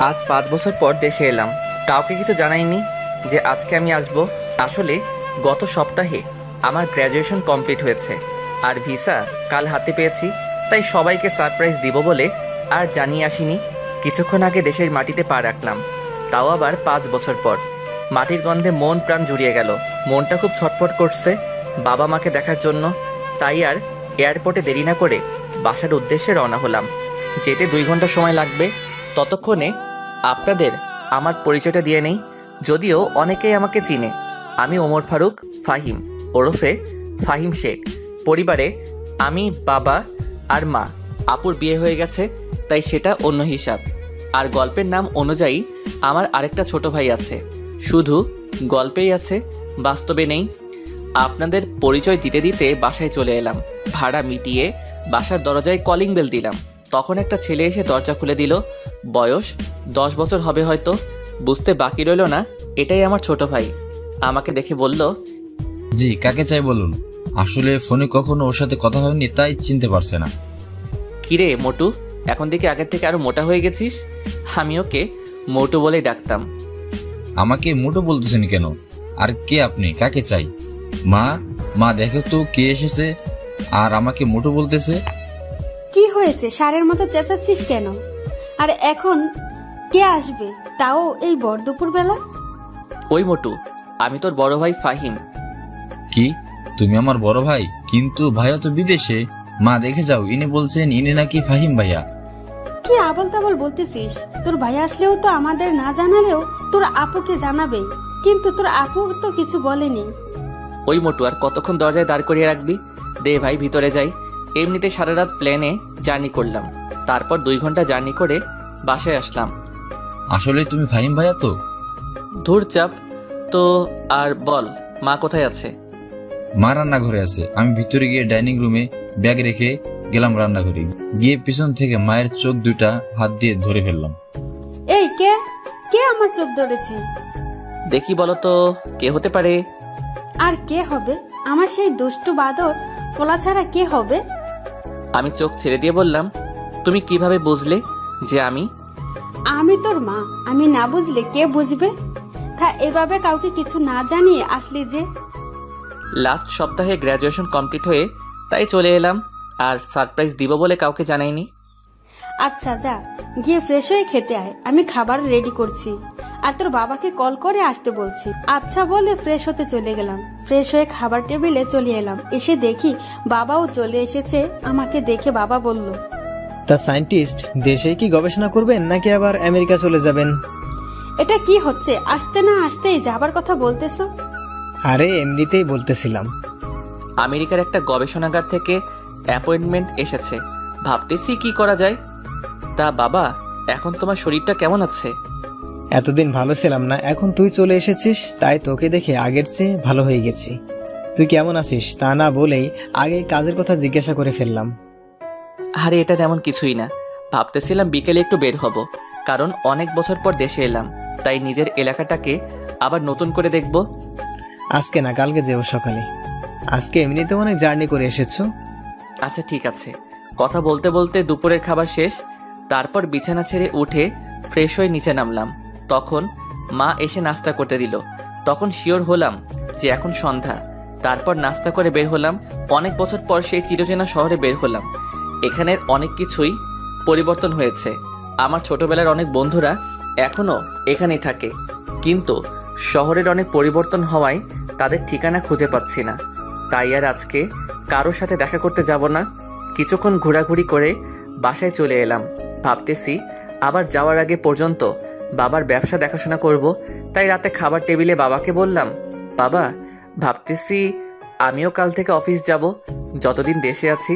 আজ 5 বছর পর দেশে এলাম। কাউকে কিছু জানাইনি যে আজকে আমি আসব। আসলে গত সপ্তাহে আমার গ্র্যাজুয়েশন কমপ্লিট হয়েছে আর ভিসা কাল হাতে পেয়েছি, তাই সবাইকে সারপ্রাইজ দিব বলে আর জানিয়ে আসিনি। কিছুক্ষণ আগে দেশের মাটিতে পা রাখলাম, তাও আবার 5 বছর পর। মাটির গন্ধে মন প্রাণ জুড়িয়ে গেল। মনটা খুব ছটফট করছে বাবা মাকে দেখার জন্য। তাই আর এয়ারপোর্টে দেরি না করে বাসার উদ্দেশ্যে রওনা হলাম। যেতে 2 ঘন্টা সময় লাগবে। ততক্ষণে আপনাদের আমার পরিচয়টা দিয়ে নেই, যদিও অনেকেই আমাকে চিনে। আমি ওমর ফারুক ফাহিম, ওরফে ফাহিম শেখ। পরিবারে আমি, বাবা আর মা। আপুর বিয়ে হয়ে গেছে, তাই সেটা অন্য হিসাব। আর গল্পের নাম অনুযায়ী আমার আরেকটা ছোট ভাই আছে। শুধু গল্পেই আছে, বাস্তবে নেই। আপনাদের পরিচয় দিতে দিতে বাসায় চলে এলাম। ভাড়া মিটিয়ে বাসার দরজায় কলিং বেল দিলাম। তখন একটা ছেলে এসে দরজা খুলে দিল। বয়স 10 বছর হবে হয়তো। বুঝতে বাকি রইল না এটাই আমার ছোট ভাই। আমাকে দেখে বলল, জি, কাকে চাই বলুন। আসলে ফোনে কখনো ওর সাথে কথা হয়নি, তাই চিনতে পারছে না। কিরে মোটু, এখন দেখি আগের থেকে আরো মোটা হয়ে গেছিস। আমি ওকে মোটু বলেই ডাকতাম। আমাকে মোটো বলতেছেন কেন? আর কে আপনি? কাকে চাই? মা, মা দেখো তো কে এসেছে আর আমাকে মোটো বলতেছে। কি হয়েছে? ষাঁড়ের মতো চেঁচাচ্ছিস কেন? আর এখন কে আসবে, তাও এই ভর দুপুর বেলা? ওই মোটু, আমি তোর বড় ভাই ফাহিম। কি, তুমি আমার বড় ভাই? কিন্তু ভাইয়া তো বিদেশে। মা দেখে যাও, ইনি বলছেন ইনি নাকি ফাহিম ভাইয়া। কি আবল তাবল বলতেছিস? তোর ভাই আসলেও তো আমাদের না জানালেও তোর আপুকে জানাবে, কিন্তু তোর আপু তো কিছু বলেনি। ওই মোটু, আর কতক্ষণ দরজায় দাঁড় করিয়ে রাখবি? দে ভাই, ভিতরে যাই। এমনিতে সারা রাত প্লেনে জার্নি করলাম, তারপর 2 ঘন্টা জার্নি করে বাসায় আসলাম। আসলে তুমি ফাহিম ভাইয়া তো? ধুর চাপ তো। আর বল, মা কোথায় আছে? মা রান্নাঘরে আছে। আমি ভিতরে গিয়ে ডাইনিং রুমে ব্যাগ রেখে গেলাম রান্নাঘরে। গিয়ে পিছন থেকে মায়ের চোখ দুটা হাত দিয়ে ধরে ফেললাম। এই কে কে আমার চোখ ধরেছে? দেখি বলো তো, কে হতে পারে? আর কে হবে? আমার সেই দুষ্টু বাদর পোলা ছাড়া কে হবে? আমি চোখ ছেড়ে দিয়ে বললাম, তুমি কিভাবে বুঝলে যে আমি? আমি তোর মা, আমি না বুঝলে কে বুঝবে? তা এভাবে কাউকে কিছু না জানিয়ে আসলি যে? লাস্ট সপ্তাহে গ্র্যাজুয়েশন কমপ্লিট হয়ে তাই চলে এলাম, আর সারপ্রাইজ দিব বলে কাউকে জানাইনি। আচ্ছা যা, গিয়ে ফ্রেশ হয়ে খেতে আয়, আমি খাবার রেডি করছি। আর তোর বাবাকে কল করে আসতে বলছি। আচ্ছা বলে ফ্রেশ হতে চলে গেলাম। ফ্রেশ হয়ে খাবার টেবিলে চলে এলাম। এসে দেখি বাবাও চলে এসেছে। আমাকে দেখে বাবা বলল, তা সায়েন্টিস্ট দেশেই কি গবেষণা করবেন নাকি আবার আমেরিকা চলে যাবেন? এটা কি হচ্ছে? আসতে না আসতেই যাবার কথা বলতেছো? আরে এমনিতেই বলতেছিলাম। আমেরিকার একটা গবেষণাগার থেকে অ্যাপয়েন্টমেন্ট এসেছে, ভাবতেছি কি করা যায়। তা বাবা, এখন তোমার শরীরটা কেমন আছে? এতদিন ভালো ছিলাম না, এখন তুই চলে এসেছিস, তাই তোকে দেখে আগের চেয়ে ভালো হয়ে গেছি। তুই কেমন আছিস তা না বলেই আগে কাজের কথা জিজ্ঞাসা করে ফেললাম। আরে এটা তেমন কিছুই না। ভাবতেছিলাম বিকেলে একটু বের হব, কারণ অনেক বছর পর দেশে এলাম, তাই নিজের এলাকাটাকে আবার নতুন করে দেখব। আজকে না, কালকে যেও সকালে। আজকে এমনিতে অনেক জার্নি করে এসেছো। আচ্ছা ঠিক আছে। কথা বলতে বলতে দুপুরের খাবার শেষ। তারপর বিছানা ছেড়ে উঠে ফ্রেশ হয়ে নিচে নামলাম। তখন মা এসে নাস্তা করতে দিল। তখন শিওর হলাম যে এখন সন্ধ্যা। তারপর নাস্তা করে বের হলাম। অনেক বছর পর সেই চিরচেনা শহরে বের হলাম। এখানের অনেক কিছুই পরিবর্তন হয়েছে। আমার ছোটবেলার অনেক বন্ধুরা এখনও এখানেই থাকে, কিন্তু শহরের অনেক পরিবর্তন হওয়ায় তাদের ঠিকানা খুঁজে পাচ্ছি না। তাই আর আজকে কারোর সাথে দেখা করতে যাব না। কিছুক্ষণ ঘোরাঘুরি করে বাসায় চলে এলাম। ভাবতেছি আবার যাওয়ার আগে পর্যন্ত বাবার ব্যবসা দেখাশোনা করব। তাই রাতে খাবার টেবিলে বাবাকে বললাম, বাবা, ভাবতেছি আমিও কাল থেকে অফিস যাব, যতদিন দেশে আছি।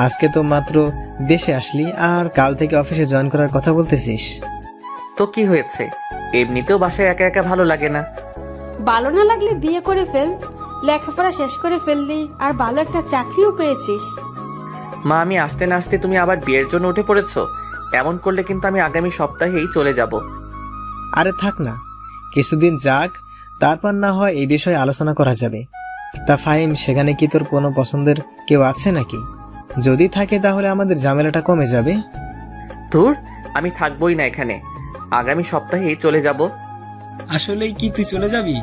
আজকে তো মাত্র দেশে আসলি আর কাল থেকে অফিসে জয়েন করার কথা বলতেছিস? তো কি হয়েছে? এমনিতেও বাসায় একা একা ভালো লাগে না। ভালো না লাগলে বিয়ে করে ফেল, লেখাপড়া শেষ করে ফেললি, আর ভালো একটা চাকরিও পেয়েছিস। মা, আমি আসতে না আসতে তুমি আবার বিয়ের জন্য উঠে পড়েছো। এমন করলে কিন্তু আমি আগামী সপ্তাহেই চলে যাব। আরে থাক না, কিছুদিন যাক, তারপর না হয় এই বিষয়ে আলোচনা করা যাবে। তা ফাহিম, সেখানে কি তোর কোনো পছন্দের কেউ আছে নাকি? যদি থাকে তাহলে আমাদের ঝামেলাটা কমে যাবে। ধুর, আমি থাকবোই না এখানে। আগামী সপ্তাহেই চলে যাব। আসলেই কি তুই চলে যাবি?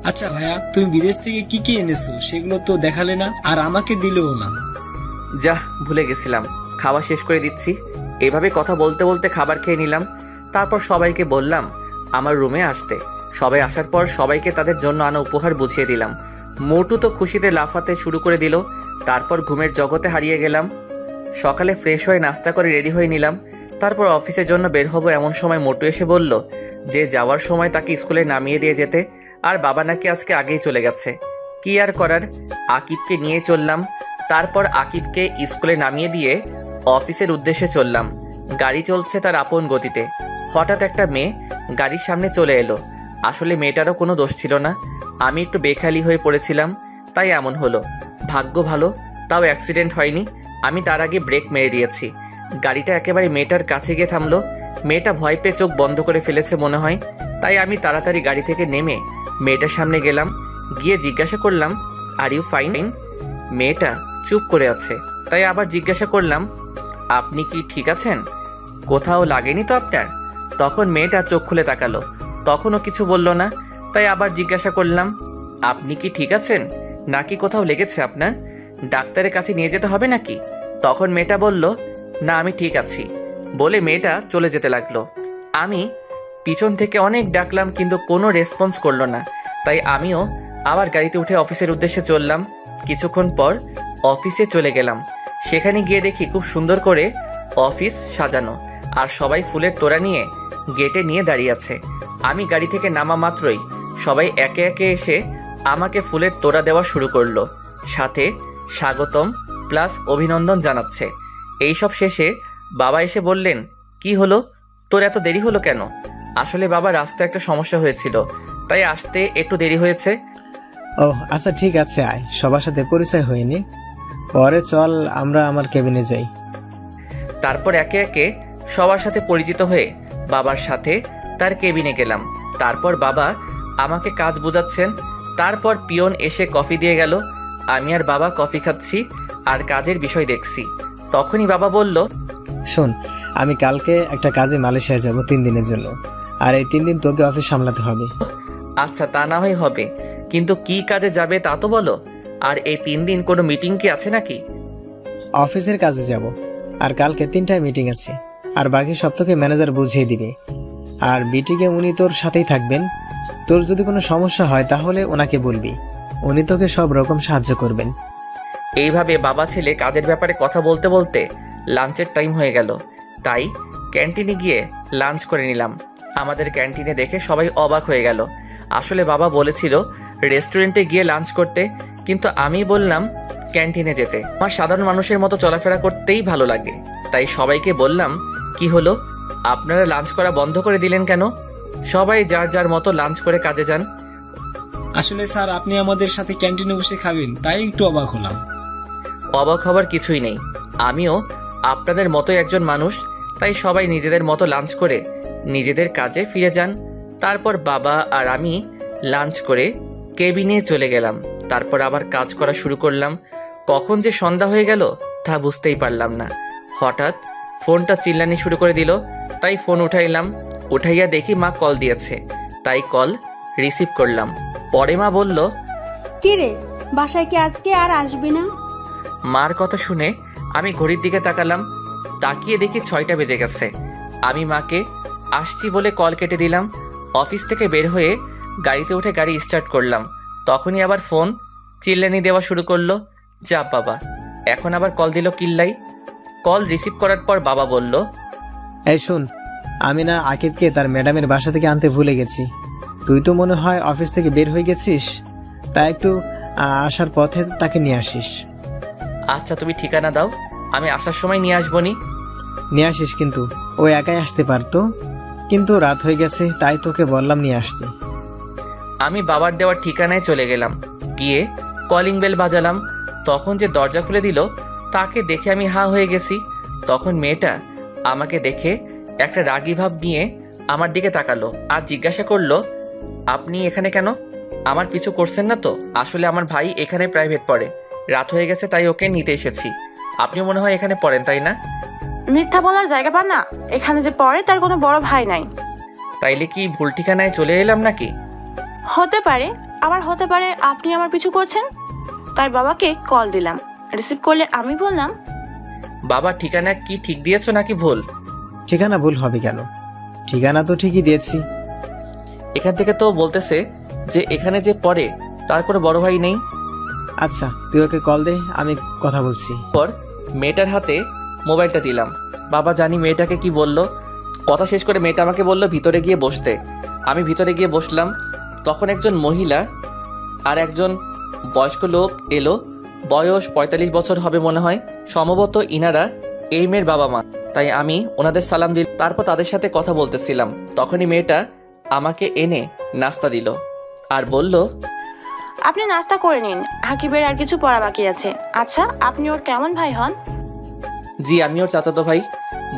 আচ্ছা ভাইয়া, তুমি বিদেশ থেকে কি কি এনেছো সেগুলো তো দেখালে না, আর আমাকে দিলেও না। যা, ভুলে গেছিলাম, খাওয়া শেষ করে দিচ্ছি। এভাবে কথা বলতে বলতে খাবার খেয়ে নিলাম। তারপর সবাইকে বললাম আমার রুমে আসতে। সবাই আসার পর সবাইকে তাদের জন্য আনা উপহার বুঝিয়ে দিলাম। মোটু তো খুশিতে লাফাতে শুরু করে দিল। তারপর ঘুমের জগতে হারিয়ে গেলাম। সকালে ফ্রেশ হয়ে নাস্তা করে রেডি হয়ে নিলাম। তারপর অফিসের জন্য বের হব, এমন সময় মোটু এসে বলল যে যাওয়ার সময় তাকে স্কুলে নামিয়ে দিয়ে যেতে, আর বাবা নাকি আজকে আগেই চলে গেছে। কি আর করার, আকিবকে নিয়ে চললাম। তারপর আকিবকে স্কুলে নামিয়ে দিয়ে অফিসের উদ্দেশ্যে চললাম। গাড়ি চলছে তার আপন গতিতে। হঠাৎ একটা মেয়ে গাড়ির সামনে চলে এলো। আসলে মেয়েটারও কোনো দোষ ছিল না, আমি একটু বেখালি হয়ে পড়েছিলাম, তাই এমন হলো। ভাগ্য ভালো, তাও অ্যাক্সিডেন্ট হয়নি। আমি তার আগে ব্রেক মেরে দিয়েছি। গাড়িটা একেবারে মেয়েটার কাছে গিয়ে থামলো। মেয়েটা ভয় পেয়ে চোখ বন্ধ করে ফেলেছে মনে হয়, তাই আমি তাড়াতাড়ি গাড়ি থেকে নেমে মেয়েটার সামনে গেলাম। গিয়ে জিজ্ঞাসা করলাম আর ইউ ফাইন? মেয়েটা চুপ করে আছে, তাই আবার জিজ্ঞাসা করলাম আপনি কি ঠিক আছেন? কোথাও লাগেনি তো আপনার? তখন মেয়েটা চোখ খুলে তাকালো, তখনও কিছু বলল না। তাই আবার জিজ্ঞাসা করলাম আপনি কি ঠিক আছেন, নাকি কোথাও লেগেছে আপনার? ডাক্তারের কাছে নিয়ে যেতে হবে নাকি? তখন মেয়েটা বলল না, আমি ঠিক আছি, বলে মেয়েটা চলে যেতে লাগলো। আমি পিছন থেকে অনেক ডাকলাম, কিন্তু কোনো রেসপন্স করলো না। তাই আমিও আবার গাড়িতে উঠে অফিসের উদ্দেশ্যে চললাম। কিছুক্ষণ পর অফিসে চলে গেলাম। সেখানে গিয়ে দেখি খুব সুন্দর করে অফিস সাজানো, আর সবাই ফুলের তোড়া নিয়ে গেটে নিয়ে দাঁড়িয়ে আছে। আমি গাড়ি থেকে নামা মাত্রই সবাই একে একে এসে আমাকে ফুলের তোড়া দেওয়া শুরু করলো, সাথে স্বাগতম প্লাস অভিনন্দন জানাচ্ছে। এইসব শেষে বাবা এসে বললেন কি হলো, তোর এত দেরি হলো কেন? আসলে বাবা, রাস্তায় একটা সমস্যা হয়েছিল, তাই আসতে একটু দেরি হয়েছে। ও আচ্ছা, ঠিক আছে, আয় সবার সাথে পরিচয় হয়নি, পরে চল আমরা আমার কেবিনে যাই। তারপর একে একে সবার সাথে পরিচিত হয়ে বাবার সাথে তার কেবিনে গেলাম। তারপর বাবা আমাকে কাজ বোঝাচ্ছেন। তারপর পিয়ন এসে কফি দিয়ে গেল। আমি আর বাবা কফি খাচ্ছি আর কাজের বিষয় দেখছি। তখনই বাবা বলল শোন, আমি কালকে একটা কাজে মালয়েশিয়া যাব 3 দিনের জন্য, আর এই 3 দিন তোকে অফিস সামলাতে হবে। আচ্ছা, তা না হয় হবে, কিন্তু কি কাজে যাবে তা তো বলো। আর এই 3 দিন কোনো মিটিং কি আছে নাকি? অফিসের কাজে যাব, আর কালকে 3টায় মিটিং আছে, আর বাকি সব তোকে ম্যানেজার বুঝিয়ে দিবে। আর মিটিংয়ে উনি তোর সাথেই থাকবেন। তোর যদি কোনো সমস্যা হয় তাহলে ওনাকে বলবি, উনি তোকে সব রকম সাহায্য করবেন। এইভাবে বাবা ছেলে কাজের ব্যাপারে কথা বলতে বলতে লাঞ্চের টাইম হয়ে গেল। তাই ক্যান্টিনে গিয়ে লাঞ্চ করে নিলাম। আমাদের ক্যান্টিনে দেখে সবাই অবাক হয়ে গেল। আসলে বাবা বলেছিল রেস্টুরেন্টে গিয়ে লাঞ্চ করতে, কিন্তু আমি বললাম ক্যান্টিনে যেতে। আমার সাধারণ মানুষের মতো চলাফেরা করতেই ভালো লাগে, তাই সবাইকে বললাম কি হলো, আপনারা লাঞ্চ করা বন্ধ করে দিলেন কেন? সবাই যার যার মতো লাঞ্চ করে কাজে যান। আসলে স্যার, আপনি আমাদের সাথে ক্যান্টিনে বসে খাবেন, তাই একটু অবাক হলাম। অবাক হবার কিছুই নেই, আমিও আপনাদের মতোই একজন মানুষ, তাই সবাই নিজেদের মতো লাঞ্চ করে নিজেদের কাজে ফিরে যান। তারপর বাবা আর আমি লাঞ্চ করে কেবিনে চলে গেলাম। তারপর আবার কাজ করা শুরু করলাম। কখন যে সন্ধ্যা হয়ে গেল তা বুঝতেই পারলাম না। হঠাৎ ফোনটা চিল্লানি শুরু করে দিল, তাই ফোন উঠাইলাম। উঠাইয়া দেখি মা কল দিয়েছে, তাই কল রিসিভ করলাম। পরে মা বলল কি রে, বাসায় কি আজকে আর আসবি না? মার কথা শুনে আমি ঘড়ির দিকে তাকালাম। তাকিয়ে দেখি 6টা বেজে গেছে। আমি মাকে আসছি বলে কল কেটে দিলাম। অফিস থেকে বের হয়ে গাড়িতে উঠে গাড়ি স্টার্ট করলাম। তখনই আবার ফোন চিল্লানি দেওয়া শুরু করলো। যা বাবা, এখন আবার কল দিল কিল্লাই। কল রিসিভ করার পর বাবা বলল এই শোন, আমি না আকিবকে তার ম্যাডামের বাসা থেকে আনতে ভুলে গেছি। তুই তো মনে হয় অফিস থেকে বের হয়ে গেছিস, তাই একটু আসার পথে তাকে নিয়ে আসিস। আচ্ছা, তুমি ঠিকানা দাও, আমি আসার সময় নিয়ে আসবনি। নিয়ে আসিস, কিন্তু ও একাই আসতে পারতো, কিন্তু রাত হয়ে গেছে তাই তোকে বললাম নিয়ে আসতে। আমি বাবার দেওয়ার ঠিকানায় চলে গেলাম। গিয়ে কলিং বেল বাজালাম। তখন যে দরজা খুলে দিল তাকে দেখে আমি হা হয়ে গেছি। তখন মেয়েটা আমাকে দেখে একটা রাগী ভাব নিয়ে আমার দিকে তাকালো আর জিজ্ঞাসা করলো আপনি এখানে কেন? আমার পিছু করছেন না তো? আসলে আমার ভাই এখানে প্রাইভেট পড়ে, রাত হয়ে গেছে তাই ওকে নিতে এসেছি। আপনি মনে হয় এখানে পড়েন, তাই না? মিথ্যা বলার জায়গা পান না। এখানে যে পড়ে তার কোনো বড় ভাই নাই। তাইলে কি ভুল ঠিকানায় চলে এলাম নাকি? হতে পারে, আবার হতে পারে আপনি আমার পিছু করছেন। তাই বাবাকে কল দিলাম, রিসিভ করলে আমি বললাম, বাবা ঠিকানা কি ঠিক দিয়েছো নাকি ভুল? ঠিকানা ভুল হবে কেন? ঠিকানা তো ঠিকই দিয়েছি। এখান থেকে তো বলতেছে যে এখানে যে পড়ে তার কোনো বড় ভাই নেই। আচ্ছা তুই ওকে কল দে, আমি কথা বলছি। পর মেয়েটার হাতে মোবাইলটা দিলাম। বাবা জানি মেয়েটাকে কি বলল। কথা শেষ করে মেয়েটা আমাকে বলল ভিতরে গিয়ে বসতে। আমি ভিতরে গিয়ে বসলাম। তখন একজন মহিলা আর একজন বয়স্ক লোক এলো। বয়স ৪৫ বছর হবে মনে হয়। সম্ভবত ইনারা এই মেয়ের বাবা মা। তাই আমি ওনাদের সালাম দিল। তারপর তাদের সাথে কথা বলতেছিলাম। তখনই মেয়েটা আমাকে এনে নাস্তা দিল আর বলল, আপনি নাস্তা করে নিন, আকিবের আর কিছু পড়া বাকি আছে। আচ্ছা, আপনি ওর কেমন ভাই হন? জি আমি ওর চাচাতো ভাই।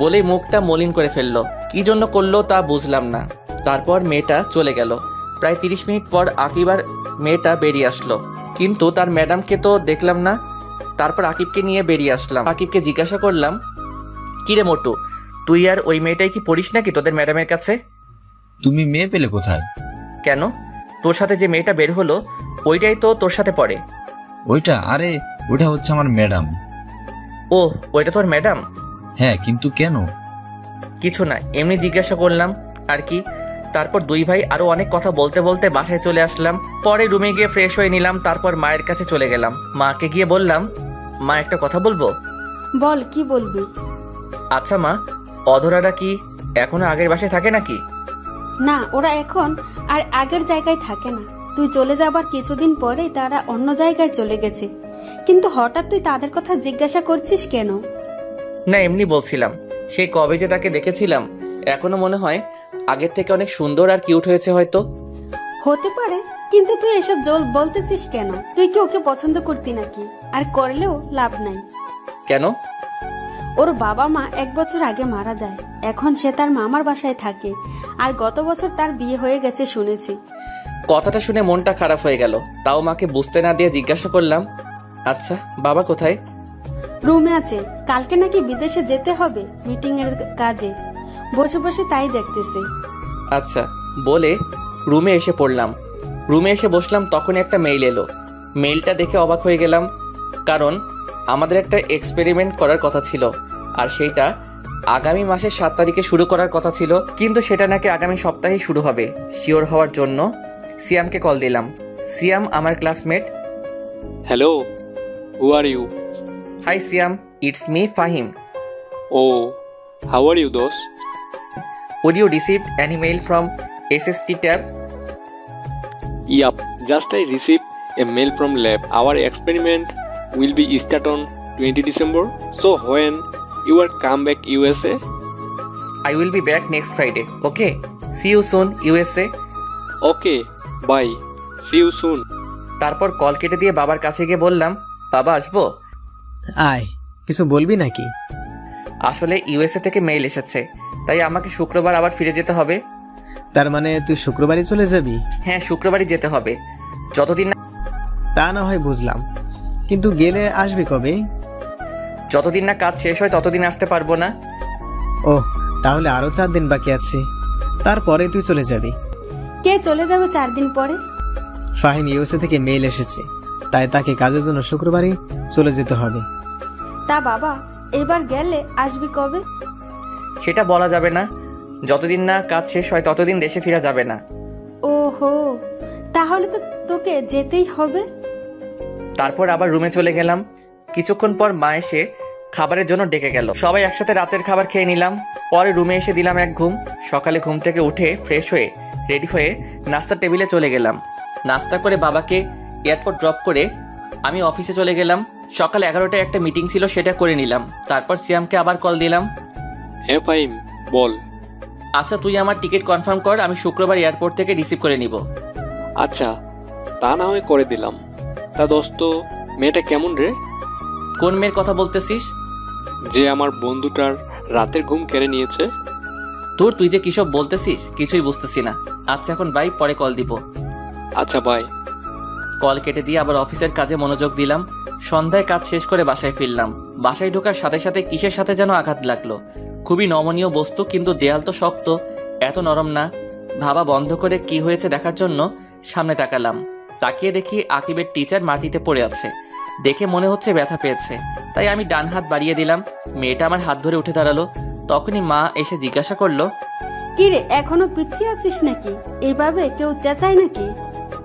বলেই মুখটা মলিন করে ফেললো। কি জন্য করলো তা বুঝলাম না। তারপর মেয়েটা চলে গেল। প্রায় ৩০ মিনিট পর আকিব আর মেয়েটা বেরিয়ে আসলো, কিন্তু তার ম্যাডামকে তো দেখলাম না। তারপর আকিবকে নিয়ে বেরিয়ে আসলাম। আকিবকে জিজ্ঞাসা করলাম, কিরে মোটু, তুই আর ওই মেয়েটাই কি পড়িস নাকি তোদের ম্যাডামের কাছে? তুমি মেয়ে পেলে কোথায়? কেন, তোর সাথে যে মেয়েটা বের হলো ওইটাই তো তোর সাথে পড়ে। ওইটা? আরে ওইটা হচ্ছে আমার ম্যাডাম। ও, ওইটা তোর ম্যাডাম? হ্যাঁ, কিন্তু কেন? কিছু না, এমনি জিজ্ঞাসা করলাম আর কি। তারপর দুই ভাই আরো অনেক কথা বলতে বলতে বাসায় চলে আসলাম। পরে রুমে গিয়ে ফ্রেশ হয়ে নিলাম। তারপর মায়ের কাছে চলে গেলাম। মাকে গিয়ে বললাম, মা একটা কথা বলবো। বল, কি বলবি? আচ্ছা মা, অধরারা কি এখনো আগের বাসায় থাকে নাকি? না, ওরা এখন আর আগের জায়গায় থাকে না। তুই চলে যাবার কিছুদিন পরেই তারা অন্য জায়গায় চলে গেছে। কিন্তু হঠাৎ তুই তাদের কথা জিজ্ঞাসা করছিস কেন? না, এমনি বলছিলাম। সেই কবে যে তাকে দেখেছিলাম, এখনো মনে হয় আগের থেকে অনেক সুন্দর আর কিউট হয়েছে হয়তো। হতে পারে, কিন্তু তুই এসব বলতেছিস কেন? তুই কি ওকে পছন্দ করতি নাকি? আর করলেও লাভ নাই। কেন? ওর বাবা মা 1 বছর আগে মারা যায়। এখন সে তার মামার বাসায় থাকে। আর গত বছর তার বিয়ে হয়ে গেছে শুনেছি। কথাটা শুনে মনটা খারাপ হয়ে গেল। তাও মাকে বুঝতে না দিয়ে জিজ্ঞাসা করলাম, আচ্ছা বাবা কোথায়? রুমে আছে। কালকে নাকি বিদেশে যেতে হবে মিটিং এর কাজে। বসে বসে তাই দেখতেছে। আচ্ছা বলে রুমে এসে পড়লাম। রুমে এসে বসলাম, তখনই একটা মেইল এলো। মেইলটা দেখে অবাক হয়ে গেলাম, কারণ আমাদের একটা এক্সপেরিমেন্ট করার কথা ছিল, আর সেইটা আগামী মাসের 7 তারিখে শুরু করার কথা ছিল, কিন্তু সেটা নাকি আগামী সপ্তাহেই শুরু হবে। শিওর হওয়ার জন্য সিয়ামকে কল দিলাম। সিয়াম আমার classmate. Hello, who are you? Hi Siyam, it's me Fahim. Oh, how are you, dost? Would you receive any mail from SST tab? Yup, just I received a mail from lab. Our experiment will be start on 20 December. So when you are come back USA? I will be back next Friday. Okay? See you soon, USA. Okay, bye. See you soon. তারপর call কেটে দিয়ে বাবার কাছে গিয়ে বললাম, বাবা আসবো? আয়, কিছু বলবি নাকি? আসলে ইউএসএ থেকে মেইল এসেছে, তাই আমাকে শুক্রবার আবার ফিরে যেতে হবে। তার মানে তুই শুক্রবারই চলে যাবি? হ্যাঁ, শুক্রবারই যেতে হবে। যতদিন না তা না হয় বুঝলাম, কিন্তু গেলে আসবি কবে? যতদিন না কাজ শেষ হয় ততদিন আসতে পারবো না। ও, তাহলে আরো 4 দিন বাকি আছে, তারপরে তুই চলে যাবি। কে চলে যাবে 4 দিন পরে? ফাহিম ইউএসএ থেকে মেইল এসেছে, তাই তাকে কাজের জন্য শুক্রবারই চলে যেতে হবে। তা বাবা, এবার গেলে আসবি কবে? সেটা বলা যাবে না। যতদিন না কাজ শেষ হয় ততদিন দেশে ফিরা যাবে না। ওহো, তাহলে তো তোকে যেতেই হবে। তারপর আবার রুমে চলে গেলাম। কিছুক্ষণ পর মা এসে খাবারের জন্য ডেকে গেল। সবাই একসাথে রাতের খাবার খেয়ে নিলাম। পরে রুমে এসে দিলাম এক ঘুম। সকালে ঘুম থেকে উঠে ফ্রেশ হয়ে রেডি হয়ে নাস্তার টেবিলে চলে গেলাম। নাস্তা করে বাবাকে এয়ারপোর্ট ড্রপ করে আমি অফিসে চলে গেলাম। সকাল 11টায় একটা মিটিং ছিল, সেটা করে নিলাম। তারপর সিয়ামকে আবার কল দিলাম। হ্যাঁ ফাহিম, বল। আচ্ছা তুই আমার টিকিট কনফার্ম কর, আমি শুক্রবার এয়ারপোর্ট থেকে রিসিভ করে নিব। আচ্ছা, তা না হয় করে দিলাম। তা দোস্ত, মেয়েটা কেমন রে? কোন মেয়ের কথা বলতেছিস? যে আমার বন্ধুটার রাতের ঘুম কেড়ে নিয়েছে। তুই যে কিসব বলতেছিস কিছুই বুঝতেছি না। আচ্ছা এখন বাই, পরে কল দিব। আচ্ছা বাই। কল কেটে দিয়ে আবার অফিসের কাজে মনোযোগ দিলাম। সন্ধ্যায় কাজ শেষ করে বাসায় ফিরলাম। বাসায় ঢোকার সাথে সাথে কিসের সাথে যেন আঘাত লাগলো। খুবই নমনীয় বস্তু, কিন্তু দেয়াল তো শক্ত, এত নরম না। ভাবা বন্ধ করে কি হয়েছে দেখার জন্য সামনে তাকালাম। তাকিয়ে দেখি আকিবের টিচার মাটিতে পড়ে আছে। দেখে মনে হচ্ছে ব্যথা পেয়েছে, তাই আমি ডান হাত বাড়িয়ে দিলাম। মেয়েটা আমার হাত ধরে উঠে দাঁড়ালো। তখনই মা এসে জিজ্ঞাসা করলো, কি রে, এখনো পিছিয়ে আছিস নাকি? এইভাবে কেউ চেঁচায় নাকি?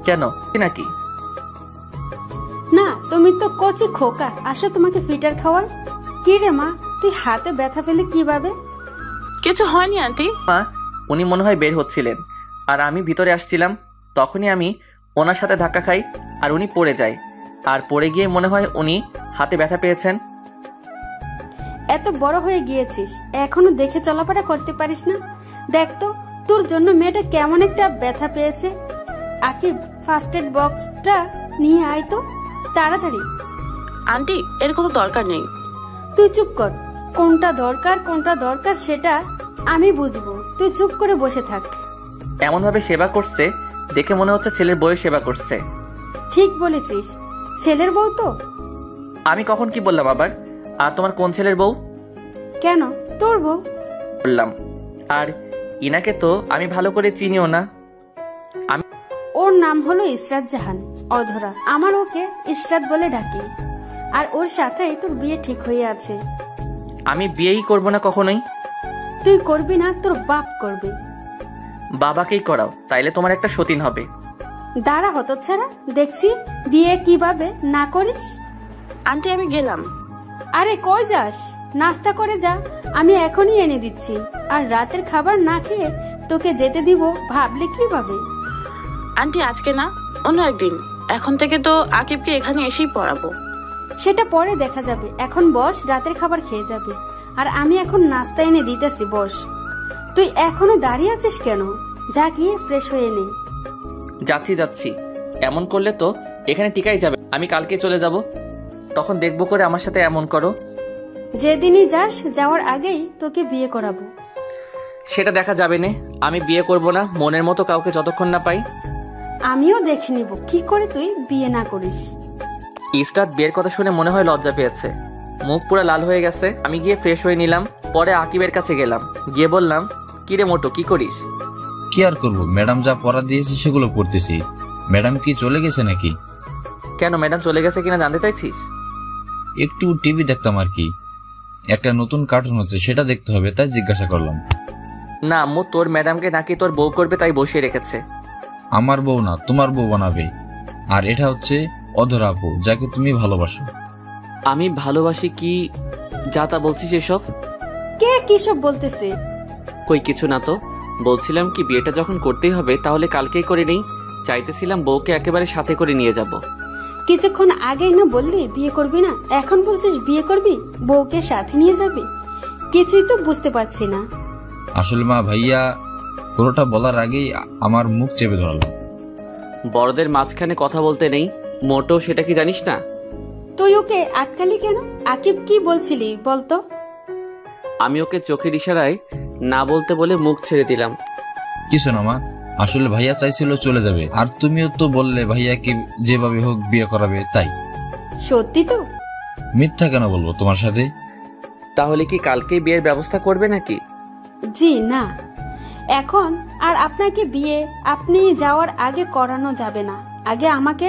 কেন নাকি? না, তুমি তো কচি খোকা, আসো তোমাকে ফিটার খাওয়াই। কি রে মা, তুই হাতে ব্যথা পেলে কিভাবে? কিছু হয়নি আন্টি। মা, উনি মনে হয় বের হচ্ছিলেন আর আমি ভিতরে আসছিলাম। তখনই আমি ওনার সাথে ধাক্কা খাই আর উনি পড়ে যায়। আর পড়ে গিয়ে মনে হয় উনি হাতে ব্যথা পেয়েছেন। এত বড় হয়ে গিয়েছিস, এখনো দেখে চলাফেরা করতে পারিস না? দেখ তো, তোর জন্য মেয়েটা কেমন একটা ব্যথা পেয়েছে। আকিব, ফার্স্ট এড বক্সটা নিয়ে আয় তো তাড়াতাড়ি। আন্টি, এর কোনো দরকার নেই। তুই চুপ কর। কোনটা দরকার সেটা আমি বুঝবো, তুই চুপ করে বসে থাক। এমনভাবে সেবা করছে দেখে মনে হচ্ছে ছেলের বউয়ের সেবা করছে। ঠিক বলেছিস, ছেলের বউ তো। আমি কখন কি বললাম আবার? আর তোমার কোন ছেলের বউ? কেন, তোর বউ। বললাম। আর ইনাকে তো আমি ভালো করে চিনিও না। ওর নাম হলো ইসরাত জাহান, অধরা। আমার ওকে ইসরাত বলে ডাকি। আর ওর সাথেই তোর বিয়ে ঠিক হয়ে আছে। আমি বিয়েই করব না কখনোই। তুই করবি না, তোর বাপ করবে। বাবাকেই করাও, তাইলে তোমার একটা সতীন হবে। দাঁড়া হতচ্ছাড়া, দেখছি বিয়ে কিভাবে না করিস। আন্টি, আমি গেলাম। আরে কই যাস? নাস্তা করে যা, আমি এখনই এনে দিচ্ছি। আর রাতের খাবার না খেয়ে তোকে যেতে দিব ভাবলে কিভাবে? আন্টি, আজকে না, অন্য একদিন। এখন থেকে তো আকিবকে এখানে এসেই পড়াবো। সেটা পরে দেখা যাবে, এখন বস, রাতের খাবার খেয়ে যাবে। আর আমি এখন নাস্তা এনে দিতেছি, বস। তুই এখনো দাঁড়িয়ে আছিস কেন? যা গিয়ে ফ্রেশ হয়ে নে। যাচ্ছি। এমন করলে তো এখানে টিকাই যাবে। আমি কালকে চলে যাব, তখন দেখবো করে আমার সাথে এমন করো। যেদিনই যাস, যাওয়ার আগেই তোকে বিয়ে করাবো। সেটা দেখা যাবে না। আমি বিয়ে করব না মনের মতো কাউকে যতক্ষণ না পাই। আমিও দেখে নিব কি করে তুই বিয়ে না করিস। ইসরাত বিয়ের কথা শুনে মনে হয় লজ্জা পেয়েছে, মুখ পুরো লাল হয়ে গেছে। আমি গিয়ে ফ্রেশ হয়ে নিলাম। পরে আকিবের কাছে গেলাম, গিয়ে বললাম, কিরে মোটো, কি করিস? কি আর করবো, ম্যাডাম যা পড়া দিয়েছে সেগুলো পড়তেছি। ম্যাডাম কি চলে গেছে নাকি? কেন, ম্যাডাম চলে গেছে কিনা জানতে চাইছিস? একটু টিভি দেখতাম আর কি। একটা নতুন কার্টুন হচ্ছে, সেটা দেখতে হবে, তাই জিজ্ঞাসা করলাম। না আম্মু, তোর ম্যাডামকে নাকি তোর বউ করবে তাই বসিয়ে রেখেছে। আমার বউ না, তোমার বউ বানাবে। আর এটা হচ্ছে অধরা আপু, যাকে তুমি ভালোবাসো। আমি ভালোবাসি কি যা তা বলছিস এসব? কে কিসব বলতেছে? কই কিছু না তো। বলছিলাম কি, বিয়েটা যখন করতেই হবে তাহলে কালকেই করে নেই। চাইতেছিলাম বউকে একেবারে সাথে করে নিয়ে যাব। কিছুক্ষণ আগেই না বললি বিয়ে করবি না, এখন বলছিস বিয়ে করবি, বউকে সাথে নিয়ে যাবি? কিছুই তো বুঝতে পারছি না। আসলে মা, ভাইয়া পুরোটা বলার আগেই আমার মুখ চেপে ধরলাম। বড়দের মাঝখানে কথা বলতে নেই, মোটো সেটা কি জানিস না? তুই ওকে আটকালি কেন? আকিব কি বলছিলি বলতো? আমি ওকে চোখের ইশারায় না বলতে বলে মুখ ছেড়ে দিলাম। কিছু না মা, আসলে ভাইয়া চাইছিল চলে যাবে, আর তুমিও তো বললে ভাইয়াকে যেভাবে হোক বিয়ে করাবে, তাই। সত্যি তো? মিথ্যা কেন বলবো তোমার সাথে? তাহলে কি কালকেই বিয়ের ব্যবস্থা করবে নাকি? জি না, এখন আর আপনাকে বিয়ে আপনি যাওয়ার আগে করানো যাবে না। আগে আমাকে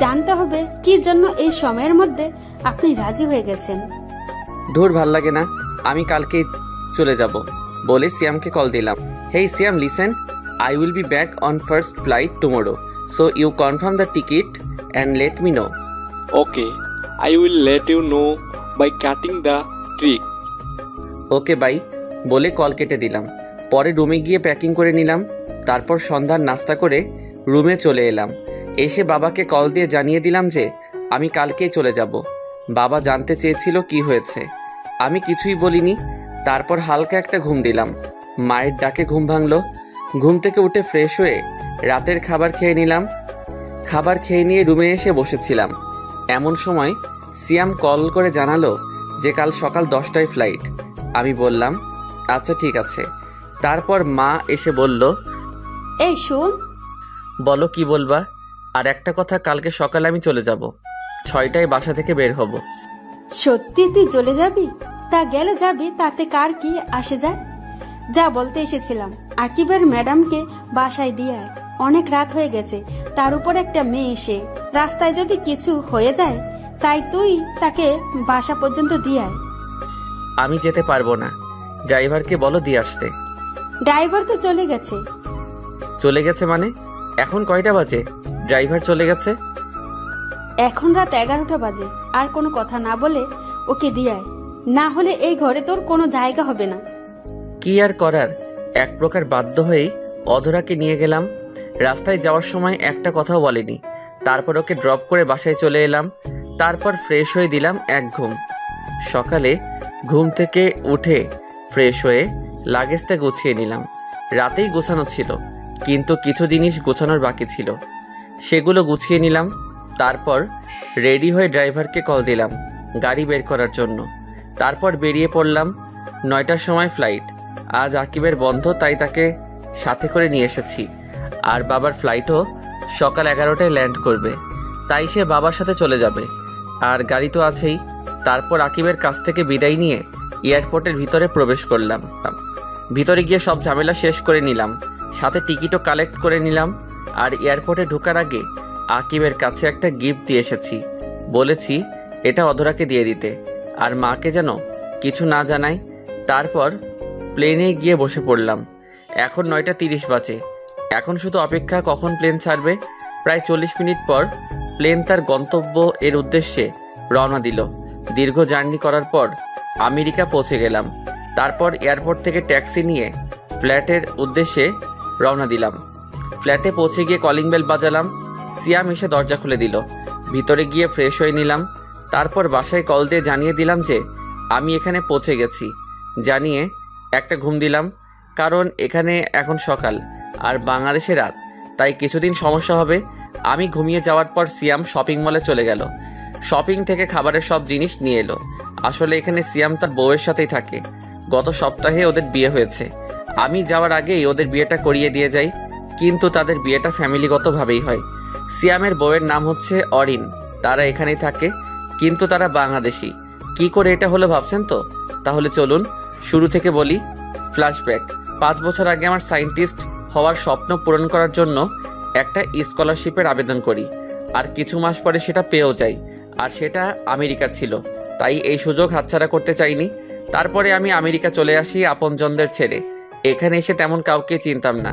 জানতে হবে কি জন্য এই সময়ের মধ্যে আপনি রাজি হয়ে গেছেন। ধুর, ভাল লাগে না। আমি কালকেই চলে যাব বলে সিয়ামকে কল দিলাম। হেই সিয়াম, listen, I will be back on first flight tomorrow, so you confirm the ticket and let me know. Okay, I will let you know by cutting the trick. Okay bye বলে call কেটে দিলাম। পরে রুমে গিয়ে packing করে নিলাম। তারপর সন্ধ্যার নাস্তা করে রুমে চলে এলাম। এসে বাবাকে কল দিয়ে জানিয়ে দিলাম যে আমি কালকেই চলে যাব। বাবা জানতে চেয়েছিল কি হয়েছে, আমি কিছুই বলিনি। তারপর হালকা একটা ঘুম দিলাম। মায়ের ডাকে ঘুম ভাঙলো। ঘুম থেকে উঠে ফ্রেশ হয়ে রাতের খাবার খেয়ে নিলাম। খাবার খেয়ে নিয়ে রুমে এসে বসেছিলাম। এমন সময় সিয়াম কল করে জানালো যে কাল সকাল 10টায় ফ্লাইট। আমি বললাম আচ্ছা ঠিক আছে। তারপর মা এসে বলল, এই শুন। বলো কি বলবা? আর একটা কথা, কালকে সকালে আমি চলে যাব, 6টায় বাসা থেকে বের হব। সত্যি তুই চলে যাবি? তা গেলে যাবি, তাতে কার কি আসে যায়? যা বলতে এসেছিলাম, আকিবের ম্যাডামকে বাসায় দিয়ে আয়। অনেক রাত হয়ে গেছে, তার উপর একটা মেয়ে এসে রাস্তায় যদি কিছু হয়ে যায়, তাই তুই তাকে বাসা পর্যন্ত দিয়ে আয়। আমি যেতে পারবো না, ড্রাইভারকে বলো দিয়ে আসতে। ড্রাইভার তো চলে গেছে। চলে গেছে মানে? এখন কয়টা বাজে? ড্রাইভার চলে গেছে? এখন রাত 11টা বাজে। আর কোনো কথা না বলে ওকে দিয়ে আয়, না হলে এই ঘরে তোর কোনো জায়গা হবে না। কি আর করার, এক প্রকার বাধ্য হয়েই অধরাকে নিয়ে গেলাম। রাস্তায় যাওয়ার সময় একটা কথাও বলেনি। তারপর ওকে ড্রপ করে বাসায় চলে এলাম। তারপর ফ্রেশ হয়ে দিলাম এক ঘুম। সকালে ঘুম থেকে উঠে ফ্রেশ হয়ে লাগেজটা গুছিয়ে নিলাম। রাতেই গোছানো ছিল, কিন্তু কিছু জিনিস গোছানোর বাকি ছিল, সেগুলো গুছিয়ে নিলাম। তারপর রেডি হয়ে ড্রাইভারকে কল দিলাম গাড়ি বের করার জন্য। তারপর বেরিয়ে পড়লাম। 9টার সময় ফ্লাইট। আজ আকিবের বন্ধ, তাই তাকে সাথে করে নিয়ে এসেছি। আর বাবার ফ্লাইটও সকাল 11টায় ল্যান্ড করবে, তাই সে বাবার সাথে চলে যাবে। আর গাড়ি তো আছেই। তারপর আকিবের কাছ থেকে বিদায় নিয়ে এয়ারপোর্টের ভিতরে প্রবেশ করলাম। ভিতরে গিয়ে সব ঝামেলা শেষ করে নিলাম, সাথে টিকিটও কালেক্ট করে নিলাম। আর এয়ারপোর্টে ঢোকার আগে আকিবের কাছে একটা গিফট দিয়ে এসেছি। বলেছি এটা অধরাকে দিয়ে দিতে, আর মাকে যেন কিছু না জানাই। তারপর প্লেনে গিয়ে বসে পড়লাম। এখন 9টা 30 বাজে। এখন শুধু অপেক্ষা কখন প্লেন ছাড়বে। প্রায় 40 মিনিট পর প্লেন তার গন্তব্য এর উদ্দেশ্যে রওনা দিল। দীর্ঘ জার্নি করার পর আমেরিকা পৌঁছে গেলাম। তারপর এয়ারপোর্ট থেকে ট্যাক্সি নিয়ে ফ্ল্যাটের উদ্দেশ্যে রওনা দিলাম। ফ্ল্যাটে পৌঁছে গিয়ে কলিং বেল বাজালাম। সিয়াম এসে দরজা খুলে দিল। ভিতরে গিয়ে ফ্রেশ হয়ে নিলাম। তারপর বাসায় কল দিয়ে জানিয়ে দিলাম যে আমি এখানে পৌঁছে গেছি। জানিয়ে একটা ঘুম দিলাম, কারণ এখানে এখন সকাল আর বাংলাদেশে রাত, তাই কিছুদিন সমস্যা হবে। আমি ঘুমিয়ে যাওয়ার পর সিয়াম শপিং মলে চলে গেল। শপিং থেকে খাবারের সব জিনিস নিয়ে এলো। আসলে এখানে সিয়াম তার বউয়ের সাথেই থাকে। গত সপ্তাহে ওদের বিয়ে হয়েছে। আমি যাওয়ার আগেই ওদের বিয়েটা করিয়ে দিয়ে যাই, কিন্তু তাদের বিয়েটা ফ্যামিলিগতভাবেই হয়। সিয়ামের বউয়ের নাম হচ্ছে অরিন। তারা এখানেই থাকে, কিন্তু তারা বাংলাদেশি। কি করে এটা হলো ভাবছেন তো? তাহলে চলুন শুরু থেকে বলি। ফ্ল্যাশব্যাক। 5 বছর আগে আমার সায়েন্টিস্ট হওয়ার স্বপ্ন পূরণ করার জন্য একটা স্কলারশিপের আবেদন করি, আর কিছু মাস পরে সেটা পেয়েও যাই। আর সেটা আমেরিকার ছিল, তাই এই সুযোগ হাতছাড়া করতে চাইনি। তারপরে আমি আমেরিকা চলে আসি আপনজনদের ছেড়ে। এখানে এসে তেমন কাউকে চিনতাম না,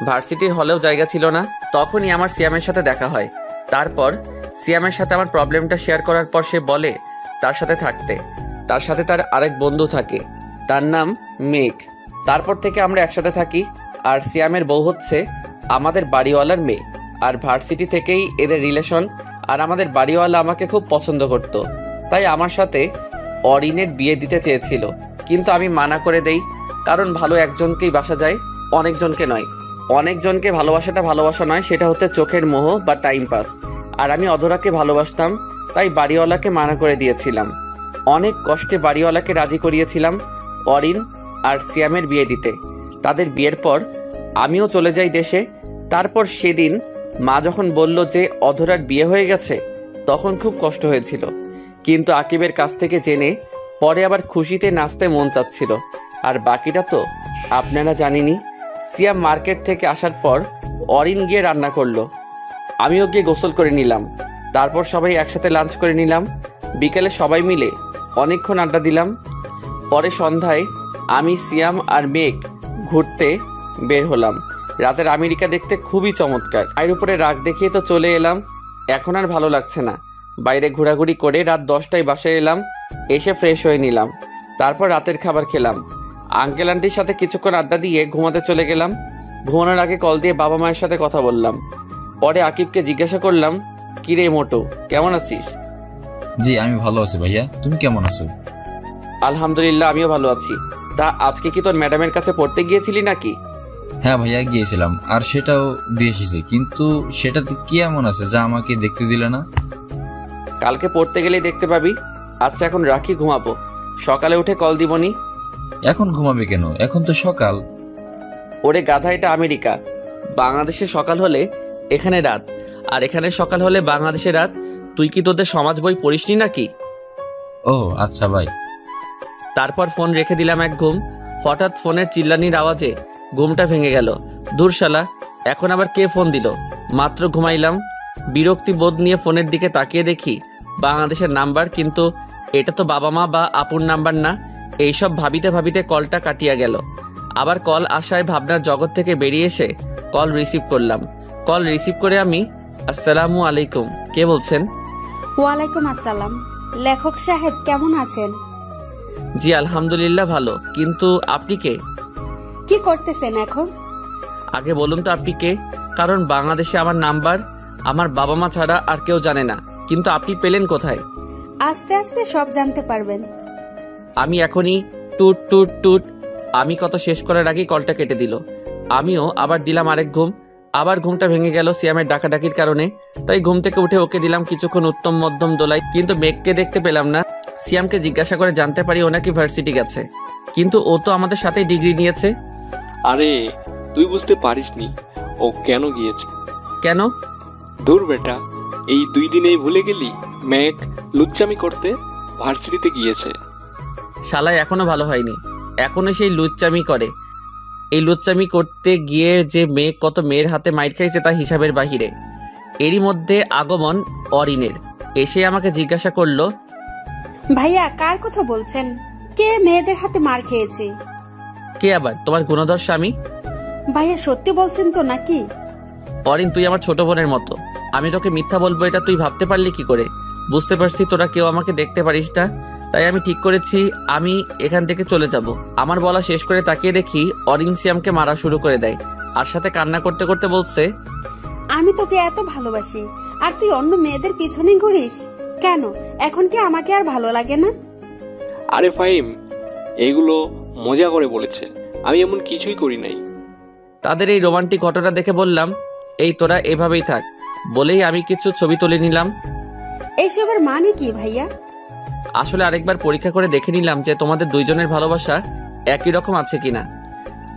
ভার্সিটির হলেও জায়গা ছিল না। তখনই আমার সিয়ামের সাথে দেখা হয়। তারপর সিয়ামের সাথে আমার প্রবলেমটা শেয়ার করার পর সে বলে তার সাথে থাকতে। তার সাথে তার আরেক বন্ধু থাকে, তার নাম মেঘ। তারপর থেকে আমরা একসাথে থাকি। আর সিয়ামের বউ হচ্ছে আমাদের বাড়িওয়ালার মেয়ে। আর ভার্সিটি থেকেই এদের রিলেশন। আর আমাদের বাড়িওয়ালা আমাকে খুব পছন্দ করত, তাই আমার সাথে অরিনের বিয়ে দিতে চেয়েছিল, কিন্তু আমি মানা করে দেই। কারণ ভালো একজনকেই বাসা যায়, অনেকজনকে নয়। অনেকজনকে ভালোবাসাটা ভালোবাসা নয়, সেটা হচ্ছে চোখের মোহ বা টাইম পাস। আর আমি অধরাকে ভালোবাসতাম, তাই বাড়িওয়ালাকে মানা করে দিয়েছিলাম। অনেক কষ্টে বাড়িওয়ালাকে রাজি করিয়েছিলাম অরিন আর সিয়ামের বিয়ে দিতে। তাদের বিয়ের পর আমিও চলে যাই দেশে। তারপর সেদিন মা যখন বলল যে অধরার বিয়ে হয়ে গেছে, তখন খুব কষ্ট হয়েছিল। কিন্তু আকিবের কাছ থেকে জেনে পরে আবার খুশিতে নাচতে মন চাচ্ছিল। আর বাকিটা তো আপনারা জানেনই। সিয়াম মার্কেট থেকে আসার পর অরিন গিয়ে রান্না করলো, আমিও গিয়ে গোসল করে নিলাম। তারপর সবাই একসাথে লাঞ্চ করে নিলাম। বিকেলে সবাই মিলে অনেকক্ষণ আড্ডা দিলাম। পরে সন্ধ্যায় আমি, সিয়াম আর মেঘ ঘুরতে বের হলাম। রাতের আমেরিকা দেখতে খুবই চমৎকার। এর উপরে রাগ দেখিয়ে তো চলে এলাম। এখন আর ভালো লাগছে না। বাইরে ঘোরাঘুরি করে রাত 10টায় বাসায় এলাম। এসে ফ্রেশ হয়ে নিলাম। তারপর রাতের খাবার খেলাম। আঙ্কেল আন্টির সাথে কিছুক্ষণ আড্ডা দিয়ে ঘুমাতে চলে গেলাম। ঘুমানোর আগে কল দিয়ে বাবা মায়ের সাথে কথা বললাম। পরে আকিবকে জিজ্ঞাসা করলাম, কিরে মোটু, কেমন আছিস? জি আমি ভালো আছি ভাইয়া, তুমি কেমন আছো? আলহামদুলিল্লাহ, আমিও ভালো আছি। তা আজকে কি তোর ম্যাডামের কাছে পড়তে গিয়েছিলি নাকি? হ্যাঁ ভাইয়া গিয়েছিলাম, আর সেটাও দিয়ে এসেছি, কিন্তু সেটাতে কি এমন আছে যা আমাকে দেখতে দিলে না? কালকে পড়তে গেলেই দেখতে পাবি। আচ্ছা এখন রাখি, ঘুমাবো। সকালে উঠে কল দিবনি। এখন ঘুমাবে কেন? এখন তো সকাল। ওরে গাধা, এটা আমেরিকা। বাংলাদেশে সকাল হলে এখানে রাত, আর এখানে সকাল হলে বাংলাদেশে রাত। তুই কি তোদের সমাজ বই পড়িসনি নাকি? ও আচ্ছা ভাই। তারপর ফোন রেখে দিলাম এক ঘুম। হঠাৎ ফোনের চিল্লানির আওয়াজে ঘুমটা ভেঙে গেল। দূর শালা, এখন আবার কে ফোন দিল? মাত্র ঘুমাইলাম। বিরক্তি বোধ নিয়ে ফোনের দিকে তাকিয়ে দেখি বাংলাদেশের নাম্বার, কিন্তু এটা তো বাবা মা বা আপুর নাম্বার না। এইসব ভাবিতে ভাবিতে কলটা কাটিয়া গেল। আবার কল আসায় ভাবনার জগৎ থেকে বেরিয়ে এসে কল রিসিভ করলাম। কল রিসিভ করে আমি, আসসালামু আলাইকুম, কে বলছেন? ওয়ালাইকুম আসসালাম। লেখক সাহেব কেমন আছেন? জি আলহামদুলিল্লাহ ভালো, কিন্তু আপনি কে? কি করতেছেন এখন? আগে বলুন তো আপনি কে, কারণ বাংলাদেশে আমার নাম্বার আমার বাবা মা ছাড়া আর কেউ জানে না। কিন্তু আপনি পেলেন কোথায়? আস্তে আস্তে সব জানতে পারবেন। আমি এখনই টুট টুট টুট। আমি কত শেষ করার আগেই কলটা কেটে দিল। আমিও আবার দিলাম আরেক ঘুম। আবার ঘুমটা ভেঙে গেল সিয়ামের ডাকাডাকির কারণে। তাই ঘুম থেকে উঠে ওকে দিলাম কিছুক্ষণ উত্তম মধ্যম দোলাই, কিন্তু মেঘকে দেখতে পেলাম না। সিয়ামকে জিজ্ঞাসা করে জানতে পারি ও নাকি ভার্সিটি গেছে, কিন্তু ও তো আমাদের সাথেই ডিগ্রি নিয়েছে। আরে তুই বুঝতে পারিসনি ও কেন গিয়েছে? কেন? দূর বেটা, এই 2 দিনেই ভুলে গেলি? মেঘ লুচ্চামি করতে ভার্সিটিতে গিয়েছে। শালায় এখনো ভালো হয়নি, এখনো সেই লুচ্চামি করে। এই লুচ্চামি করতে গিয়ে যে মেয়ে কত মেয়ের হাতে মাইর খাইছে তা হিসাবের বাহিরে। এরই মধ্যে আগমন অরিনের। এসে আমাকে জিজ্ঞাসা করলো, ভাইয়া কার কথা বলছেন? কে মেয়েদের হাতে মার খেয়েছে? কে আবার? তোমার গুণধর স্বামী। ভাইয়া সত্যি বলছেন তো নাকি? অরিন, তুই আমার ছোট বোনের মতো। আমি তোকে মিথ্যা বলবো এটা তুই ভাবতে পারলি কি করে? বুঝতে পারছি তোরা কেউ আমাকে দেখতে পারিস না, তাই আমি ঠিক করেছি আমি এখান থেকে চলে যাব। আমার বলা শেষ করে তাকিয়ে দেখি অরিন সিয়ামকে মারা শুরু করে দেয়, আর সাথে কান্না করতে করতে বলছে, আমি তোকে এত ভালোবাসি আর তুই অন্য মেয়েদের পিছনে ঘুরিস কেন? এখন কি আমাকে আর ভালো লাগে না? আরে ফাহিম, এগুলো মজা করে বলেছে, আমি এমন কিছুই করি নাই। তাদের এই রোমান্টিক ঘটনা দেখে বললাম, এই তোরা এভাবেই থাক। বলেই আমি কিছু ছবি তুলে নিলাম। এইসবের মানে কি ভাইয়া? আসলে আরেকবার পরীক্ষা করে দেখে নিলাম যে তোমাদের দুইজনের ভালোবাসা একই রকম আছে কিনা।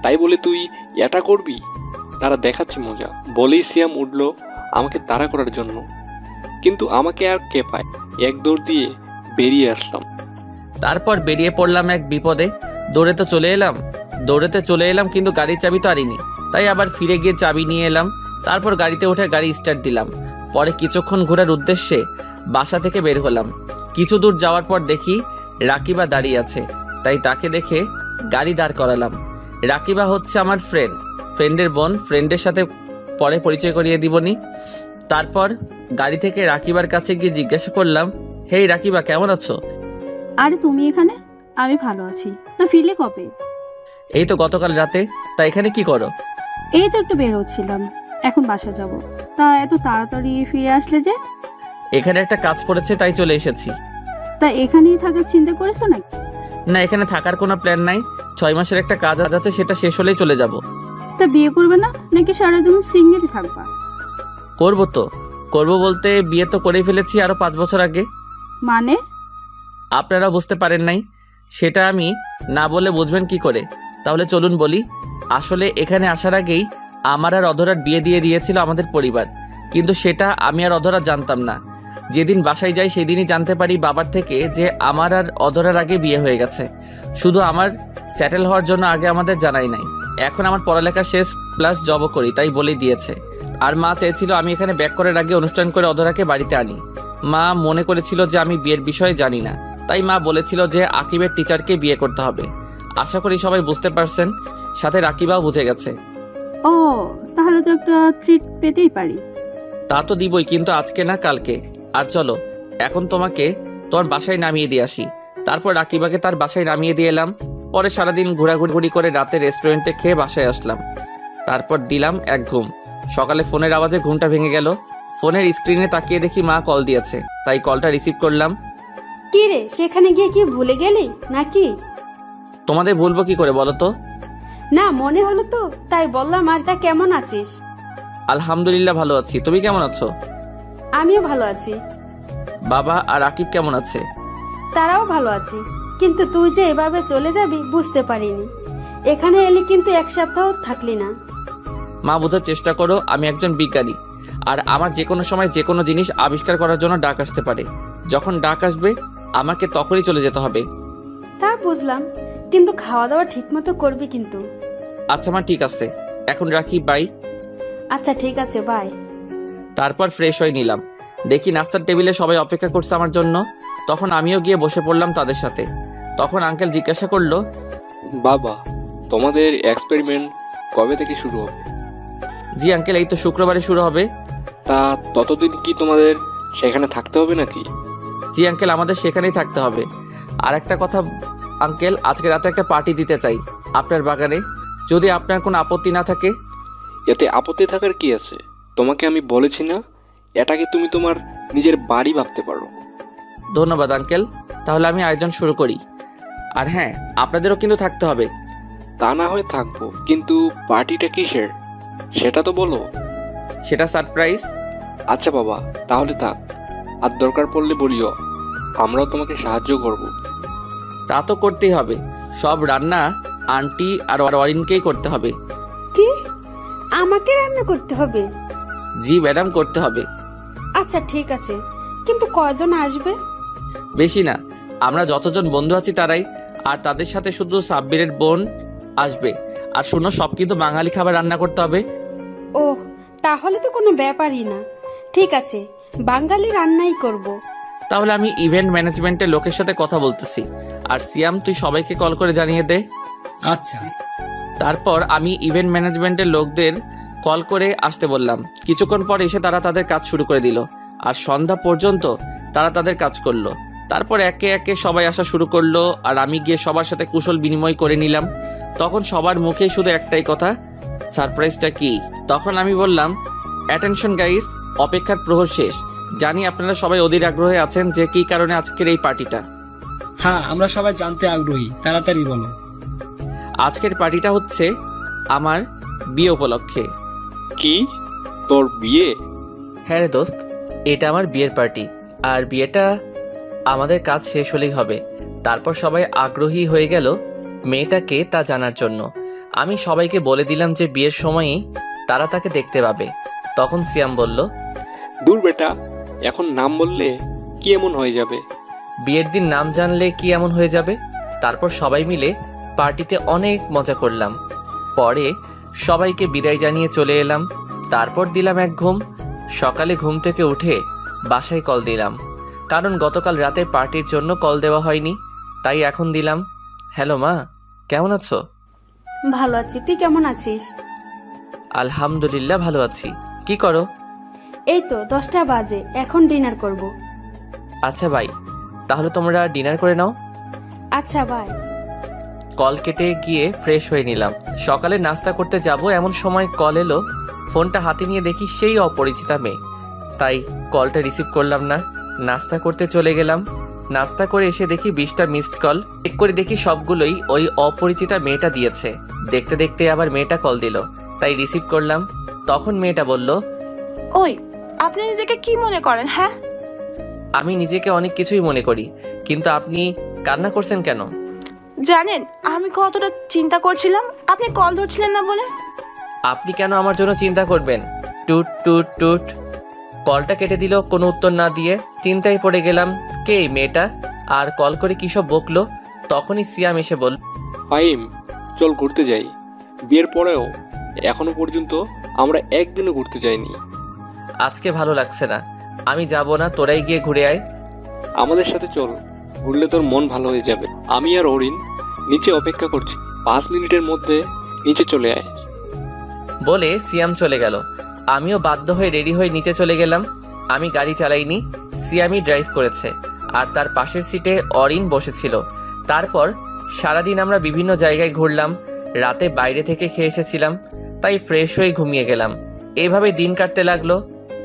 তাই বলে তুই এটা করবি? তারা দেখাচ্ছে মজা বলেই সিয়াম উঠলো আমাকে তাড়া করার জন্য, কিন্তু আমাকে আর কে পায়? এক দৌড় দিয়ে বেরিয়ে আসলাম। তারপর বেরিয়ে পড়লাম এক বিপদে। দৌড়েতে চলে এলাম কিন্তু গাড়ির চাবি তো আনিনি, তাই আবার ফিরে গিয়ে চাবি নিয়ে এলাম। তারপর গাড়িতে উঠে গাড়ি স্টার্ট দিলাম। পরে কিছুক্ষণ ঘোরার উদ্দেশ্যে বাসা থেকে বের হলাম। কিছু দূর যাওয়ার পর দেখি রাকিবা দাঁড়িয়ে আছে, তাই তাকে দেখে গাড়ি দাঁড় করালাম। রাকিবা হচ্ছে আমার ফ্রেন্ডের বোন। ফ্রেন্ডের সাথে পরে পরিচয় করিয়ে দিবনি। তারপর গাড়ি থেকে রাকিবার কাছে গিয়ে জিজ্ঞাসা করলাম, হেই রাকিবা, কেমন আছো? আরে তুমি এখানে? আমি ভালো আছি। তা ফিরলে কবে? এই তো গতকাল রাতে। তা এখানে কি করো? এই তো একটু বের হচ্ছিলাম, এখন বাসা যাব। তা এত তাড়াতাড়ি ফিরে আসলে যে? এখানে একটা কাজ পড়েছে তাই চলে এসেছি। তা এখানেই থাকার চিন্তা করেছো নাকি? না, এখানে থাকার কোনো প্ল্যান নাই। 6 মাসের একটা কাজ আছে, সেটা শেষ হলেই চলে যাব। তা বিয়ে করবে না নাকি সারা জীবন সিঙ্গেল থাকবা? করবো বলতে বিয়ে তো করেই ফেলেছি আরো 5 বছর আগে। মানে? আপনারা বুঝতে পারেন নাই, সেটা আমি না বলে বুঝবেন কি করে? তাহলে চলুন বলি। আসলে এখানে আসার আগেই আমার আর অধরার বিয়ে দিয়ে দিয়েছিল আমাদের পরিবার, কিন্তু সেটা আমি আর অধরা জানতাম না। যেদিন বাসায় যাই সেদিনই জানতে পারি বাবার থেকে যে আমার আর অধরার আগে বিয়ে হয়ে গেছে। শুধু আমার সেটেল হওয়ার জন্য আগে আমাদের জানাই নাই। এখন আমার পড়ালেখা শেষ প্লাস জবও করি, তাই বলেই দিয়েছে। আর মা চেয়েছিল আমি এখানে ব্যাক করার আগে অনুষ্ঠান করে অধরাকে বাড়িতে আনি। মা মনে করেছিল যে আমি বিয়ের বিষয়ে জানি না, তাই মা বলেছিল যে আকিবের টিচারকে বিয়ে করতে হবে। আশা করি সবাই বুঝতে পারছেন, সাথে রাকিবাও বুঝে গেছে। ও, তাহলে তো একটা ট্রিট পেতেই পারি। তা তো দিবই, কিন্তু আজকে না, কালকে। আর চলো এখন তোমাকে তোমার বাসায় নামিয়ে দিয়ে আসি। তারপর রাকিবাকে তার বাসায় নামিয়ে দিয়ে এলাম। পরে সারাদিন ঘোরাঘুরি করে রাতে রেস্টুরেন্টে খেয়ে বাসায় আসলাম। তারপর দিলাম এক ঘুম। সকালে ফোনের আওয়াজে ঘুমটা ভেঙে গেল। ফোনের স্ক্রিনে তাকিয়ে দেখি মা কল দিয়েছে, তাই কলটা রিসিভ করলাম। কি রে, সেখানে গিয়ে কি ভুলে গেলি নাকি? তোমাদের ভুলবো কি করে বলো তো? না, মনে হলো তো তাই বললাম। আর তা কেমন আছিস? আলহামদুলিল্লাহ ভালো আছি, তুমি কেমন আছো? আমিও ভালো আছি। বাবা আর আকিব কেমন আছে? তারাও ভালো আছে, কিন্তু তুই যে এভাবে চলে যাবি বুঝতে পারিনি। এখানে এলি কিন্তু 1 সপ্তাহ থাকলি না। মা, বোঝার চেষ্টা করো, আমি একজন বিজ্ঞানী, আর আমার যে কোনো সময় যে কোনো জিনিস আবিষ্কার করার জন্য ডাক আসতে পারে। যখন ডাক আসবে আমাকে তখনই চলে যেতে হবে। তা বুঝলাম, কিন্তু খাওয়া দাওয়া ঠিক মতো করবি কিন্তু। আচ্ছা মা, ঠিক আছে, এখন রাখি, বাই। আচ্ছা ঠিক আছে, বাই। তারপর ফ্রেশ হয়ে নিলাম, দেখি নাস্তার টেবিলে সবাই অপেক্ষা করছে আমার জন্য। তখন আমিও গিয়ে বসে পড়লাম তাদের সাথে। তখন আঙ্কেল জিজ্ঞাসা করলো, বাবা, তোমাদের এক্সপেরিমেন্ট কবে থেকে শুরু হবে? জি আঙ্কেল, এই তো শুক্রবারে শুরু হবে। তা ততদিন কি তোমাদের সেখানে থাকতে হবে নাকি? জি আঙ্কেল, আমাদের সেখানেই থাকতে হবে। আর একটা কথা আঙ্কেল, আজকে রাতে একটা পার্টি দিতে চাই আপনার বাগানে, যদি আপনার কোনো আপত্তি না থাকে। এতে আপত্তি থাকার কি আছে? তোমাকে আমি বলেছি না, এটাকে তুমি তোমার নিজের বাড়ি ভাবতে পারো। ধন্যবাদ আঙ্কেল, তাহলে আমি আয়োজন শুরু করি। আর হ্যাঁ, আপনাদেরও কিন্তু থাকতে হবে। তা না হয় থাকবো, কিন্তু পার্টিটা কিসের সেটা তো বলো। সেটা সারপ্রাইজ। আচ্ছা বাবা, তাহলে থাক, আর দরকার পড়লে বলিও, আমরাও তোমাকে সাহায্য করব। তা তো করতেই হবে, সব রান্না আন্টি আর অরিনকেই করতে হবে। কি, আমাকে রান্না করতে হবে? জি ম্যাডাম, করতে হবে। আচ্ছা ঠিক আছে, কিন্তু কয়জন আসবে? বেশি না, আমরা যতজন বন্ধু আছি তারাই, আর তাদের সাথে শুধু সাব্বিরের বোন আসবে। আর শুনো, সব কিন্তু বাঙালি খাবার রান্না করতে হবে। ও, তাহলে তো কোনো ব্যাপারই না। ঠিক আছে, বাঙালি রান্নাই করব। তাহলে আমি ইভেন্ট ম্যানেজমেন্টের লোকের সাথে কথা বলতেছি, আর সিয়াম তুই সবাইকে কল করে জানিয়ে দে। আচ্ছা। তারপর আমি ইভেন্ট ম্যানেজমেন্টের লোকদের কল করে আসতে বললাম। কিছুক্ষণ পর এসে তারা তাদের কাজ শুরু করে দিল, আর সন্ধ্যা পর্যন্ত তারা তাদের কাজ করলো। তারপর একে একে সবাই আসা শুরু করলো, আর আমি গিয়ে সবার সাথে কুশল বিনিময় করে নিলাম। তখন সবার মুখেই শুধু একটাই কথা, সারপ্রাইজটা কি? তখন আমি বললাম, অ্যাটেনশন গাইস, অপেক্ষার প্রহর শেষ। জানি আপনারা সবাই অধীর আগ্রহে আছেন যে কী কারণে আজকের এই পার্টিটা। হ্যাঁ, আমরা সবাই জানতে আগ্রহী, তাড়াতাড়ি বলো। আজকের পার্টিটা হচ্ছে আমার বিয়ে উপলক্ষে। কি, তোর বিয়ে? হ্যাঁ রে দোস্ত, এটা আমার বিয়ের পার্টি। আর বিয়েটা আমাদের কাজ শেষ হলেই হবে। তারপর সবাই আগ্রহী হয়ে গেল মেয়েটাকে তা জানার জন্য। আমি সবাইকে বলে দিলাম যে বিয়ের সময়ই তারা তাকে দেখতে পাবে। তখন সিয়াম বলল, দূর বেটা, এখন নাম বললে কি এমন হয়ে যাবে? বিয়ের দিন নাম জানলে কি এমন হয়ে যাবে? তারপর সবাই মিলে পার্টিতে অনেক মজা করলাম। পরে সবাইকে বিদায় জানিয়ে চলে এলাম। তারপর দিলাম এক ঘুম। সকালে ঘুম থেকে উঠে বাসায় কল দিলাম, কারণ গতকাল রাতে পার্টির জন্য কল দেওয়া হয়নি, তাই এখন দিলাম। হ্যালো মা, কেমন আছো? ভালো আছি, তুই কেমন আছিস? আলহামদুলিল্লাহ ভালো আছি। কি করো? এই তো 10টা বাজে, এখন ডিনার করব। আচ্ছা ভাই, তাহলে তোমরা ডিনার করে নাও। আচ্ছা বাই। কল কেটে গিয়ে ফ্রেশ হয়ে নিলাম। সকালে নাস্তা করতে যাব এমন সময় কল এলো। ফোনটা হাতে নিয়ে দেখি সেই অপরিচিতা মেয়ে, তাই কলটা রিসিভ করলাম না। নাস্তা করতে চলে গেলাম। নাস্তা করে এসে দেখি 20টা মিসড কল। চেক করে দেখি সবগুলোই ওই অপরিচিতা মেয়েটা দিয়েছে। দেখতে দেখতে আবার মেয়েটা কল দিল, তাই রিসিভ করলাম। তখন মেয়েটা বলল, ওই, আপনি নিজেকে কি মনে করেন? হ্যাঁ, আমি নিজেকে অনেক কিছুই মনে করি, কিন্তু আপনি কান্না করছেন কেন? জানেন আমি কতটা চিন্তা করছিলাম, আপনি কল ধরছিলেন না বলে। আপনি কেন আমার জন্য চিন্তা করবেন? টুট টুট টুট। কলটা কেটে দিল কোনো উত্তর না দিয়ে। চিন্তায় পড়ে গেলাম, কে এই মেয়েটা আর কল করে কী সব বকলো। তখনই সিয়াম এসে বলল, ফাহিম, চল ঘুরতে যাই। বিয়ের পরেও এখনো পর্যন্ত আমরা একদিনও ঘুরতে যাইনি। আজকে ভালো লাগছে না, আমি যাব না, তোরাই গিয়ে ঘুরে আয়। আমাদের সাথে চল, ঘুরলে তোর মন ভালো হয়ে যাবে। আমি আর অরিন নিচে অপেক্ষা করছি, 5 মিনিটের মধ্যে নিচে চলে আয়। বলে সিয়াম চলে গেল। আমিও বাধ্য হয়ে রেডি হয়ে নিচে চলে গেলাম। আমি গাড়ি চালাইনি, সিয়ামই ড্রাইভ করেছে, আর তার পাশের সিটে অরিন বসেছিল। তারপর সারাদিন আমরা বিভিন্ন জায়গায় ঘুরলাম। রাতে বাইরে থেকে খেয়ে এসেছিলাম, তাই ফ্রেশ হয়ে ঘুমিয়ে গেলাম। এভাবে দিন কাটতে লাগলো।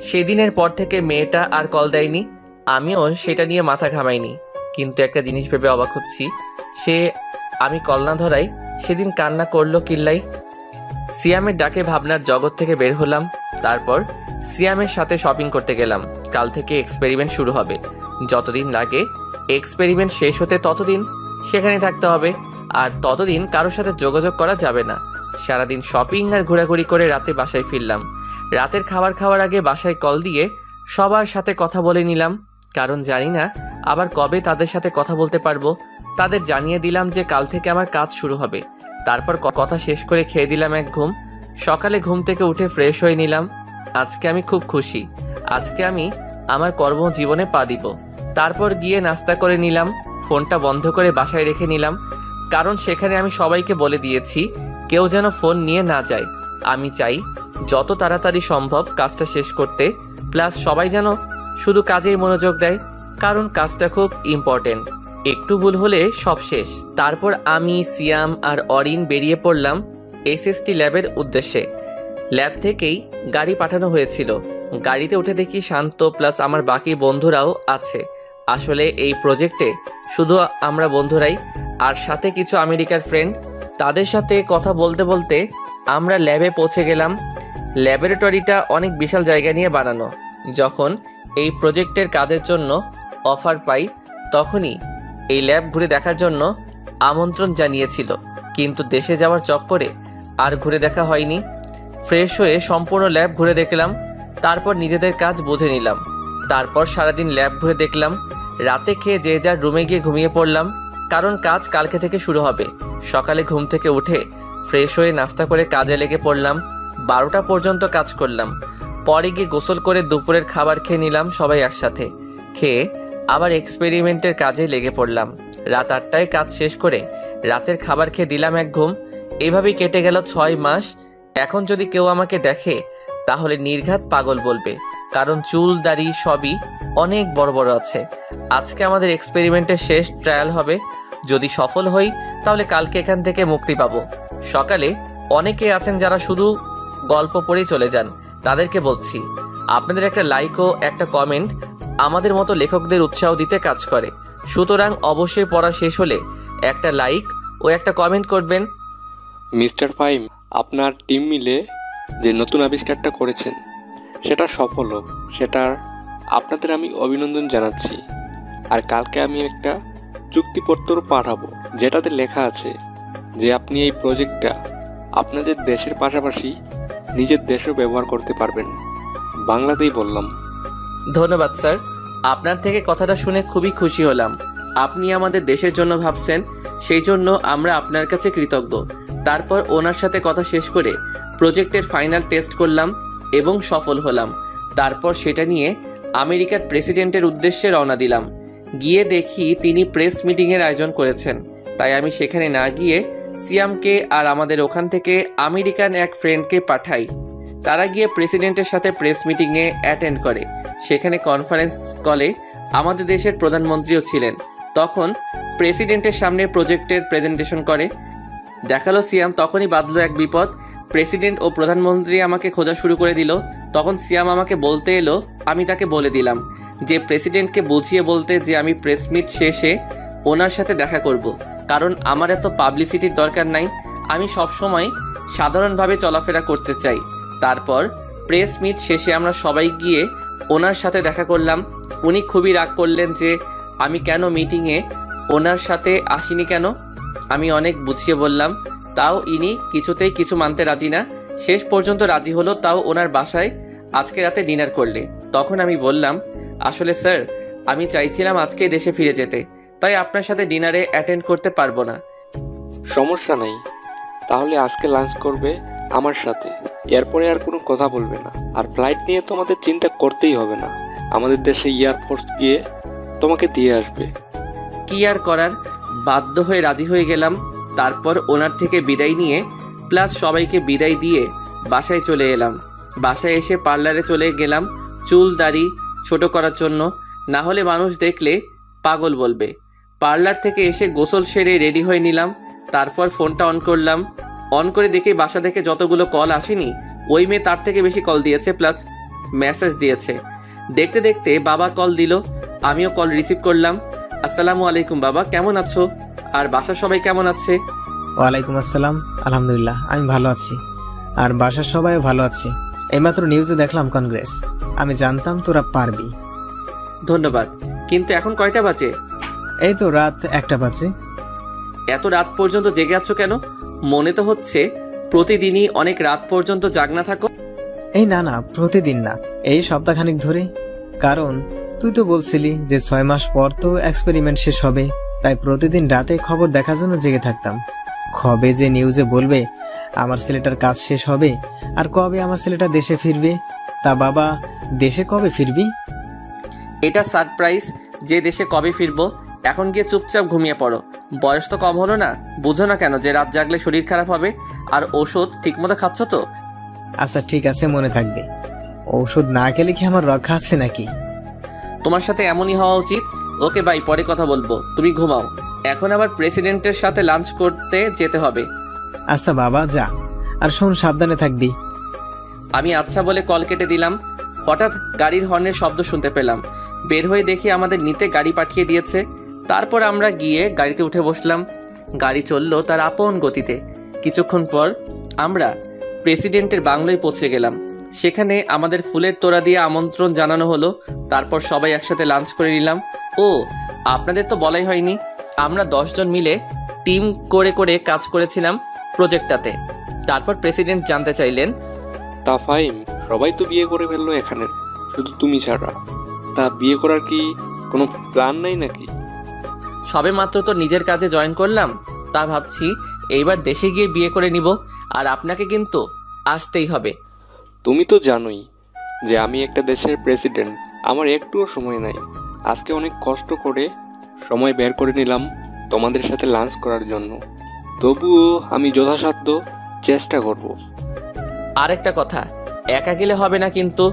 সেদিনের পর থেকে মেয়েটা আর কল দেয়নি। আমিও সেটা নিয়ে মাথা ঘামাইনি, কিন্তু একটা জিনিস ভেবে অবাক হচ্ছি, আমি কল না ধরাই সেদিন কান্না করলো কিল্লাই। সিয়ামের ডাকে ভাবনার জগৎ থেকে বের হলাম। তারপর সিয়ামের সাথে শপিং করতে গেলাম। কাল থেকে এক্সপেরিমেন্ট শুরু হবে, যতদিন লাগে এক্সপেরিমেন্ট শেষ হতে ততদিন সেখানে থাকতে হবে, আর ততদিন কারোর সাথে যোগাযোগ করা যাবে না। সারাদিন শপিং আর ঘোরাঘুরি করে রাতে বাসায় ফিরলাম। রাতের খাবার খাওয়ার আগে বাসায় কল দিয়ে সবার সাথে কথা বলে নিলাম, কারণ জানি না আবার কবে তাদের সাথে কথা বলতে পারবো। তাদের জানিয়ে দিলাম যে কাল থেকে আমার কাজ শুরু হবে। তারপর কথা শেষ করে খেয়ে দিলাম এক ঘুম। সকালে ঘুম থেকে উঠে ফ্রেশ হয়ে নিলাম। আজকে আমি খুব খুশি। আজকে আমি আমার কর্মজীবনে পা দিব। তারপর গিয়ে নাস্তা করে নিলাম। ফোনটা বন্ধ করে বাসায় রেখে নিলাম, কারণ সেখানে আমি সবাইকে বলে দিয়েছি কেউ যেন ফোন নিয়ে না যায়। আমি চাই যত তাড়াতাড়ি সম্ভব কাজটা শেষ করতে, প্লাস সবাই যেন শুধু কাজেই মনোযোগ দেয়, কারণ কাজটা খুব ইম্পর্টেন্ট। একটু ভুল হলে সব শেষ। তারপর আমি, সিয়াম আর অরিন বেরিয়ে পড়লাম এসএসটি ল্যাবের উদ্দেশ্যে। ল্যাব থেকেই গাড়ি পাঠানো হয়েছিল। গাড়িতে উঠে দেখি শান্ত প্লাস আমার বাকি বন্ধুরাও আছে। আসলে এই প্রজেক্টে শুধু আমরা বন্ধুরাই, আর সাথে কিছু আমেরিকার ফ্রেন্ড। তাদের সাথে কথা বলতে বলতে আমরা ল্যাবে পৌঁছে গেলাম। ল্যাবরেটরিটা অনেক বিশাল জায়গা নিয়ে বানানো। যখন এই প্রজেক্টের কাজের জন্য অফার পাই তখনই এই ল্যাব ঘুরে দেখার জন্য আমন্ত্রণ জানিয়েছিল, কিন্তু দেশে যাওয়ার চক্করে আর ঘুরে দেখা হয়নি। ফ্রেশ হয়ে সম্পূর্ণ ল্যাব ঘুরে দেখলাম, তারপর নিজেদের কাজ বুঝে নিলাম। তারপর সারাদিন ল্যাব ঘুরে দেখলাম। রাতে খেয়ে যে যার রুমে গিয়ে ঘুমিয়ে পড়লাম, কারণ কাজ কালকে থেকে শুরু হবে। সকালে ঘুম থেকে উঠে ফ্রেশ হয়ে নাস্তা করে কাজে লেগে পড়লাম। 12টা পর্যন্ত কাজ করলাম। পরে গিয়ে গোসল করে দুপুরের খাবার খেয়ে নিলাম সবাই একসাথে। খেয়ে আবার এক্সপেরিমেন্টের কাজে লেগে পড়লাম। রাত 8টায় কাজ শেষ করে রাতের খাবার খেয়ে দিলাম এক ঘুম। এভাবেই কেটে গেল 6 মাস। এখন যদি কেউ আমাকে দেখে তাহলে নির্ঘাত পাগল বলবে, কারণ চুল দাড়ি সবই অনেক বড় বড় আছে। আজকে আমাদের এক্সপেরিমেন্টের শেষ ট্রায়াল হবে। যদি সফল হই তাহলে কালকে এখান থেকে মুক্তি পাবো। সকালে অনেকে আছেন যারা শুধু গল্প পড়েই চলে যান। তাদেরকে বলছি, আপনাদের একটা লাইক ও একটা কমেন্ট আমাদের মতো লেখকদের উৎসাহ দিতে কাজ করে। সুতরাং অবশ্যই পড়া শেষ হলে একটা লাইক ও একটা কমেন্ট করবেন। মিস্টার ফাইম, আপনার টিম মিলে যে নতুন আবিষ্কারটা করেছেন সেটা সফল হোক, সেটার আপনাদের আমি অভিনন্দন জানাচ্ছি। আর কালকে আমি একটা চুক্তিপত্র পাঠাবো, যেটাতে লেখা আছে যে আপনি এই প্রজেক্টটা আপনাদের দেশের পাশাপাশি নিজের দেশেও ব্যবহার করতে পারবেন। বাংলাতেই বললাম। ধন্যবাদ স্যার, আপনার থেকে কথাটা শুনে খুবই খুশি হলাম। আপনি আমাদের দেশের জন্য ভাবছেন, সেই জন্য আমরা আপনার কাছে কৃতজ্ঞ। তারপর ওনার সাথে কথা শেষ করে প্রজেক্টের ফাইনাল টেস্ট করলাম এবং সফল হলাম। তারপর সেটা নিয়ে আমেরিকার প্রেসিডেন্টের উদ্দেশ্যে রওনা দিলাম। গিয়ে দেখি তিনি প্রেস মিটিংয়ের আয়োজন করেছেন, তাই আমি সেখানে না গিয়ে সিয়ামকে আর আমাদের ওখান থেকে আমেরিকান এক ফ্রেন্ডকে পাঠাই। তারা গিয়ে প্রেসিডেন্টের সাথে প্রেস মিটিংয়ে অ্যাটেন্ড করে। সেখানে কনফারেন্স কলে আমাদের দেশের প্রধানমন্ত্রীও ছিলেন। তখন প্রেসিডেন্টের সামনে প্রজেক্টের প্রেজেন্টেশন করে দেখালো সিয়াম। তখনই বাঁধলো এক বিপদ। প্রেসিডেন্ট ও প্রধানমন্ত্রী আমাকে খোঁজা শুরু করে দিল। তখন সিয়াম আমাকে বলতে এলো, আমি তাকে বলে দিলাম যে প্রেসিডেন্টকে বুঝিয়ে বলতে যে আমি প্রেস মিট শেষে ওনার সাথে দেখা করব, কারণ আমার এত পাবলিসিটির দরকার নাই। আমি সবসময় সাধারণভাবে চলাফেরা করতে চাই। তারপর প্রেস মিট শেষে আমরা সবাই গিয়ে ওনার সাথে দেখা করলাম। উনি খুবই রাগ করলেন যে আমি কেন মিটিংয়ে ওনার সাথে আসিনি কেন। আমি অনেক বুঝিয়ে বললাম, তাও ইনি কিছুতেই কিছু মানতে রাজি না। শেষ পর্যন্ত রাজি হলো, তাও ওনার বাসায় আজকে রাতে ডিনার করলে। তখন আমি বললাম, আসলে স্যার আমি চাইছিলাম আজকেই দেশে ফিরে যেতে, তাই আপনার সাথে ডিনারে অ্যাটেন্ড করতে পারবো না। সমস্যা নাই, তাহলে আজকে লাঞ্চ করবে আমার সাথে, এরপরে আর কোনো কথা বলবে না। আর ফ্লাইট নিয়ে তোমাদের চিন্তা করতেই হবে না, আমাদের দেশে এয়ারফোর্স গিয়ে তোমাকে দিয়ে আসবে। কি আর করার, বাধ্য হয়ে রাজি হয়ে গেলাম। তারপর ওনার থেকে বিদায় নিয়ে প্লাস সবাইকে বিদায় দিয়ে বাসায় চলে এলাম। বাসায় এসে পার্লারে চলে গেলাম চুল দাড়ি ছোট করার জন্য, না হলে মানুষ দেখলে পাগল বলবে। পার্লার থেকে এসে গোসল সেরে রেডি হয়ে নিলাম। তারপর ফোনটা অন করলাম। অন করে দেখে বাসা থেকে যতগুলো কল আসেনি, ওই মেয়ে তার থেকে বেশি কল দিয়েছে প্লাস মেসেজ দিয়েছে। দেখতে দেখতে বাবা কল দিল, আমিও কল রিসিভ করলাম। আসসালামু আলাইকুম বাবা, কেমন আছো? আর বাসার সবাই কেমন আছে? ওয়ালাইকুম আসসালাম, আলহামদুলিল্লাহ আমি ভালো আছি, আর বাসার সবাই ভালো আছে। এইমাত্র নিউজে দেখলাম কংগ্রেস। আমি জানতাম তোরা পারবি। ধন্যবাদ, কিন্তু এখন কয়টা বাজে? এই তো রাত 1টা বাজে। এত রাত পর্যন্ত জেগে আছো কেন? মনে তো হচ্ছে প্রতিদিনই অনেক রাত পর্যন্ত জাগনা থাকো। এই না না, প্রতিদিন না, এই সপ্তাহখানিক ধরে। কারণ তুই তো বলছিলি যে 6 মাস পর তো এক্সপেরিমেন্ট শেষ হবে, তাই প্রতিদিন রাতে খবর দেখার জন্য জেগে থাকতাম। কবে যে নিউজে বলবে আমার ছেলেটার কাজ শেষ হবে আর কবে আমার ছেলেটা দেশে ফিরবে। তা বাবা, দেশে কবে ফিরবি? এটা সারপ্রাইজ যে দেশে কবে ফিরবো। এখন গিয়ে চুপচাপ ঘুমিয়ে পড়ো। বয়স তো কম হলো না, বুঝো না কেন যে রাত জাগলে শরীর খারাপ হবে? আর ওষুধ ঠিকমতো খাচ্ছ তো? আচ্ছা ঠিক আছে, মনে থাকবে। ঔষধ না খেলে কি আমার রক্ষা আছে নাকি? তোমার সাথে এমনই হওয়া উচিত। ওকে বাই, পরে কথা বলবো, তুমি ঘুমাও। এখন আবার প্রেসিডেন্টের সাথে লাঞ্চ করতে যেতে হবে। আচ্ছা বাবা, যা। আর শোন, সাবধানে থাকবি। আমি আচ্ছা বলে কল কেটে দিলাম। হঠাৎ গাড়ির হর্নের শব্দ শুনতে পেলাম। বের হয়ে দেখি আমাদের নিতে গাড়ি পাঠিয়ে দিয়েছে। তারপর আমরা গিয়ে গাড়িতে উঠে বসলাম। গাড়ি চললো তার আপন গতিতে। কিছুক্ষণ পর আমরা প্রেসিডেন্টের বাংলোয় পৌঁছে গেলাম। সেখানে আমাদের ফুলের তোড়া দিয়ে আমন্ত্রণ জানানো হলো। তারপর সবাই একসাথে লাঞ্চ করে নিলাম। ও আপনাদের তো বলাই হয়নি, আমরা 10 জন মিলে টিম করে করে কাজ করেছিলাম প্রজেক্টটাতে। তারপর প্রেসিডেন্ট জানতে চাইলেন, তা ফাইম, সবাই তো বিয়ে করে ফেললো এখানে, শুধু তুমি ছাড়া। তা বিয়ে করার কি কোনো প্ল্যান নাই নাকি? সবে মাত্র তো নিজের কাজে জয়েন করলাম, তা ভাবছি এইবার দেশে গিয়ে বিয়ে করে নিব। আর আপনাকে কিন্তু আসতেই হবে। তুমি তো জানোই যে আমি একটা দেশের প্রেসিডেন্ট, আমার একটুও সময় নাই। আজকে অনেক কষ্ট করে সময় বের করে নিলাম তোমাদের সাথে লাঞ্চ করার জন্য। তবুও আমি যথাসাধ্য চেষ্টা করব। আরেকটা কথা, একা গেলে হবে না কিন্তু,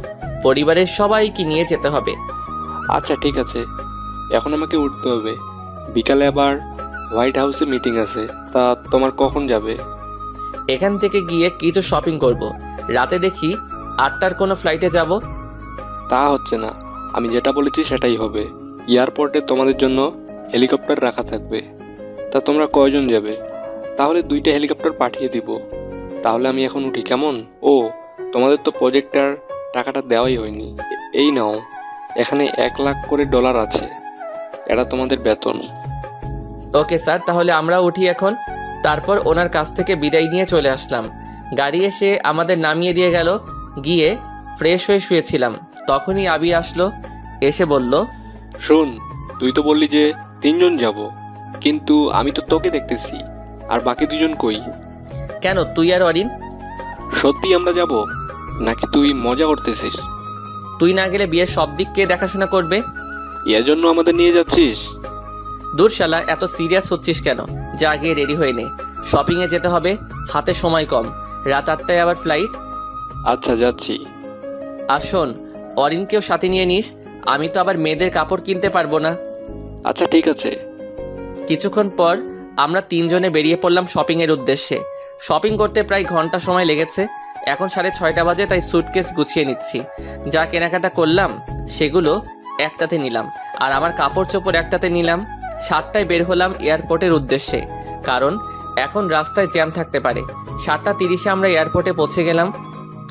পরিবারের সবাইকে নিয়ে যেতে হবে। আচ্ছা ঠিক আছে, এখন আমাকে উঠতে হবে। বিকালে আবার হোয়াইট হাউসে মিটিং আছে। তা তোমার কখন যাবে? এখান থেকে গিয়ে কিছু শপিং করব। রাতে দেখি 8টার কোনো ফ্লাইটে যাব। তা হচ্ছে না, আমি যেটা বলেছি সেটাই হবে। এয়ারপোর্টে তোমাদের জন্য হেলিকপ্টার রাখা থাকবে। তা তোমরা কয়জন যাবে? তাহলে 2টা হেলিকপ্টার পাঠিয়ে দিব। তাহলে আমি এখন উঠি, কেমন? ও তোমাদের তো প্রজেক্টটার টাকাটা দেওয়াই হয়নি। এই নাও, এখানে $1 লাখ করে আছে। এটা তোমাদের বেতন। ওকে স্যার, তাহলে আমরা উঠি এখন। তারপর ওনার কাছ থেকে বিদায় নিয়ে চলে আসলাম। গাড়ি এসে আমাদের নামিয়ে দিয়ে গেল। গিয়ে ফ্রেশ হয়ে শুয়েছিলাম, তখনই আবি আসলো। এসে বলল, শোন, তুই তো বললি যে 3 জন যাব, কিন্তু আমি তো তোকে দেখতেছি। আর বাকি 2 জন কই? কেন, তুই আর অরিন? সত্যি আমরা যাব নাকি তুই মজা করতেছিস? তুই না গেলে বিয়ের সব দিক কে দেখাশোনা করবে? এর জন্য আমাদের নিয়ে যাচ্ছিস? দূর শালা, এত সিরিয়াস হচ্ছিস কেন? যা গিয়ে রেডি হয়ে নে, শপিংয়ে যেতে হবে, হাতে সময় কম। রাত 8টায় আবার ফ্লাইট। আচ্ছা যাচ্ছি। আর শোন, অরিনকেও সাথে নিয়ে নিস, আমি তো আবার মেয়েদের কাপড় কিনতে পারবো না। আচ্ছা ঠিক আছে। কিছুক্ষণ পর আমরা 3 জনে বেরিয়ে পড়লাম শপিংয়ের উদ্দেশ্যে। শপিং করতে প্রায় ঘন্টা সময় লেগেছে। এখন 6:30 বাজে, তাই সুটকেস গুছিয়ে নিচ্ছি। যা কেনাকাটা করলাম সেগুলো একটাতে নিলাম, আর আমার কাপড় চোপড় একটাতে নিলাম। 7টায় বের হলাম এয়ারপোর্টের উদ্দেশ্যে, কারণ এখন রাস্তায় জ্যাম থাকতে পারে। 7:30-এ আমরা এয়ারপোর্টে পৌঁছে গেলাম।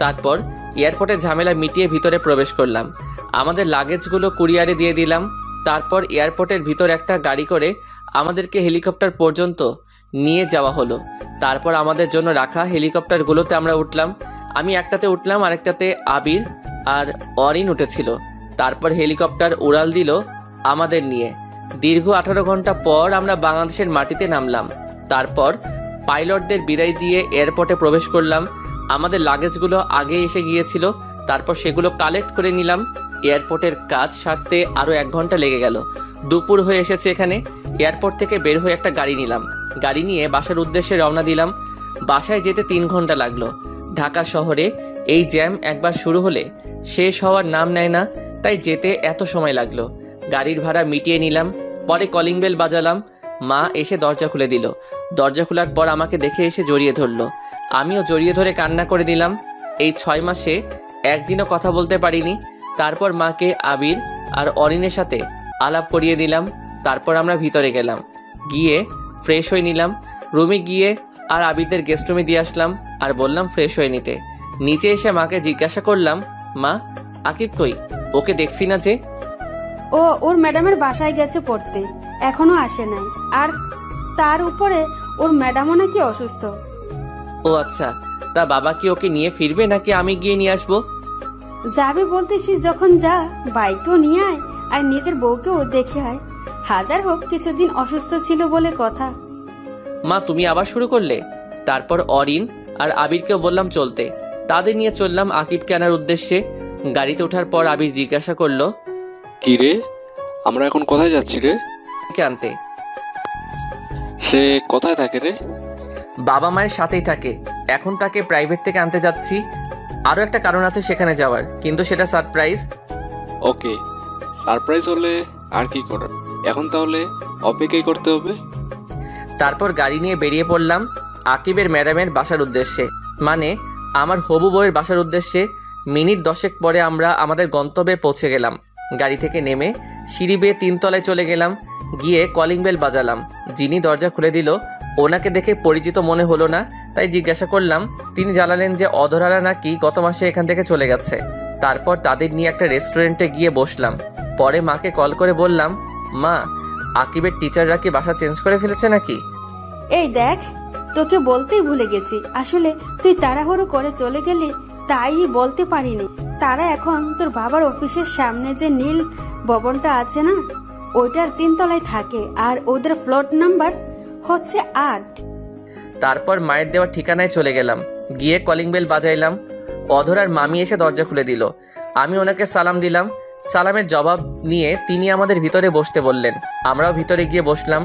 তারপর এয়ারপোর্টে ঝামেলা মিটিয়ে ভিতরে প্রবেশ করলাম। আমাদের লাগেজগুলো কুরিয়ারে দিয়ে দিলাম। তারপর এয়ারপোর্টের ভিতর একটা গাড়ি করে আমাদেরকে হেলিকপ্টার পর্যন্ত নিয়ে যাওয়া হলো। তারপর আমাদের জন্য রাখা হেলিকপ্টারগুলোতে আমরা উঠলাম। আমি একটাতে উঠলাম, আরেকটাতে আবির আর অরিন উঠেছিল। তারপর হেলিকপ্টার উড়াল দিল আমাদের নিয়ে। দীর্ঘ 18 ঘন্টা পর আমরা বাংলাদেশের মাটিতে নামলাম। তারপর পাইলটদের বিদায় দিয়ে এয়ারপোর্টে প্রবেশ করলাম। আমাদের লাগেজগুলো আগে এসে গিয়েছিল, তারপর সেগুলো কালেক্ট করে নিলাম। এয়ারপোর্টের কাজ সারতে আরও 1 ঘন্টা লেগে গেল। দুপুর হয়ে এসেছে এখানে। এয়ারপোর্ট থেকে বের হয়ে একটা গাড়ি নিলাম। গাড়ি নিয়ে বাসার উদ্দেশ্যে রওনা দিলাম। বাসায় যেতে 3 ঘন্টা লাগলো। ঢাকা শহরে এই জ্যাম একবার শুরু হলে শেষ হওয়ার নাম নেয় না, তাই যেতে এত সময় লাগলো। গাড়ির ভাড়া মিটিয়ে নিলাম। পরে কলিং বেল বাজালাম। মা এসে দরজা খুলে দিল। দরজা খোলার পর আমাকে দেখে এসে জড়িয়ে ধরলো। আমিও জড়িয়ে ধরে কান্না করে দিলাম। এই 6 মাসে একদিনও কথা বলতে পারিনি। তারপর মাকে আবির আর অরিনের সাথে আলাপ করিয়ে দিলাম। তারপর আমরা ভিতরে গেলাম, গিয়ে ফ্রেশ হয়ে নিলাম। রুমে গিয়ে আর আবিরদের গেস্ট রুমে দিয়ে আসলাম আর বললাম ফ্রেশ হয়ে নিতে। নিচে এসে মাকে জিজ্ঞাসা করলাম, মা আকিব কই? ওকে দেখছি না যে। ও ওর ম্যাডামের বাসায় গেছে পড়তে, এখনো আসে নাই। আর তার উপরে ওর ম্যাডামও নাকি অসুস্থ। ও আচ্ছা, তা বাবা কি ওকে নিয়ে ফিরবে নাকি আমি গিয়ে নিয়ে আসবো? যাবে বলতেছিস যখন যা, বাইকেও নিয়ে আয় আর নিজের বউকেও দেখে আয়। হাজার হোক কিছুদিন অসুস্থ ছিল বলে কথা। মা তুমি আবার শুরু করলে? তারপর অরিন আর আবিরকেও বললাম চলতে। তাদের নিয়ে চললাম আকিবকে আনার উদ্দেশ্যে। গাড়িতে ওঠার পর আবির জিজ্ঞাসা করলো, কি রে, আমরা এখন কোথায় যাচ্ছি রে? কে আনতে? সে কোথায় থাকে রে? বাবা মায়ের সাথেই থাকে। এখন তাকে প্রাইভেট থেকে আনতে যাচ্ছি। আরও একটা কারণ আছে সেখানে যাওয়ার, কিন্তু সেটা সারপ্রাইজ। ওকে, সারপ্রাইজ হলে আর কি করার, এখন তাহলে অপেক্ষাই করতে হবে। তারপর গাড়ি নিয়ে বেরিয়ে পড়লাম আকিবের ম্যাডামের বাসার উদ্দেশ্যে, মানে আমার হবু বউয়ের বাসার উদ্দেশ্যে। মিনিট 10 পরে আমরা আমাদের গন্তব্যে পৌঁছে গেলাম। গাড়ি থেকে নেমে সিঁড়ি বেয়ে 3 তলায় চলে গেলাম। গিয়ে কলিং বেল বাজালাম। যিনি দরজা খুলে দিল ওনাকে দেখে পরিচিত মনে হলো না, তাই জিজ্ঞাসা করলাম। তিনি জানালেন যে অধরারা নাকি গত মাসে এখান থেকে চলে গেছে। তারপর তাদের নিয়ে একটা রেস্টুরেন্টে গিয়ে বসলাম। পরে মাকে কল করে বললাম, মা আকিবের টিচাররা কি বাসা চেঞ্জ করে ফেলেছে নাকি? এই দেখ, তোকে বলতেই ভুলে গেছি, আসলে তুই তাড়াহুড়ো করে চলে গেলি তাই বলতে পারিনি। তারা এখন তোর বাবার অফিসের সামনে যে নীল ভবনটা আছে না, ওইটার 3 তলায় থাকে, আর ওদের ফ্লোর নাম্বার হচ্ছে 8। তারপর মায়ের দেওয়া ঠিকানায় চলে গেলাম। গিয়ে কলিং বেল বাজাইলাম। অধরার মামি এসে দরজা খুলে দিল। আমি ওনাকে সালাম দিলাম। সালামের জবাব নিয়ে তিনি আমাদের ভিতরে বসতে বললেন। আমরাও ভিতরে গিয়ে বসলাম,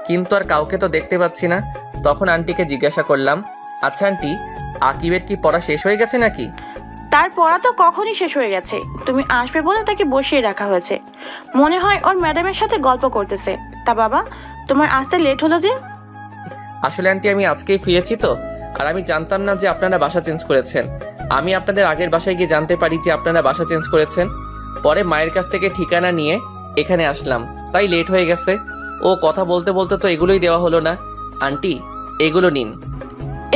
কিন্তু আর কাউকে তো দেখতে পাচ্ছি না। তখন আন্টিকে জিজ্ঞাসা করলাম, আচ্ছা আন্টি, আকিবের কি পড়া শেষ হয়ে গেছে নাকি? তার পড়া তো কখনই শেষ হয়ে গেছে, তুমি আসবে বলে তাকে বসিয়ে রাখা হয়েছে। মনে হয় ওর ম্যাডামের সাথে গল্প করতেছে। তা বাবা, তোমার আসতে লেট হলো যে? আসলে আন্টি আমি আজকেই ফিরেছি তো, আর আমি জানতাম না যে আপনারা বাসা চেঞ্জ করেছেন। আমি আপনাদের আগের বাসায় গিয়ে জানতে পারি যে আপনারা বাসা চেঞ্জ করেছেন। পরে মায়ের কাছ থেকে ঠিকানা নিয়ে এখানে আসলাম, তাই লেট হয়ে গেছে। ও কথা বলতে বলতে তো এগুলোই দেওয়া হলো না। আন্টি এগুলো নিন।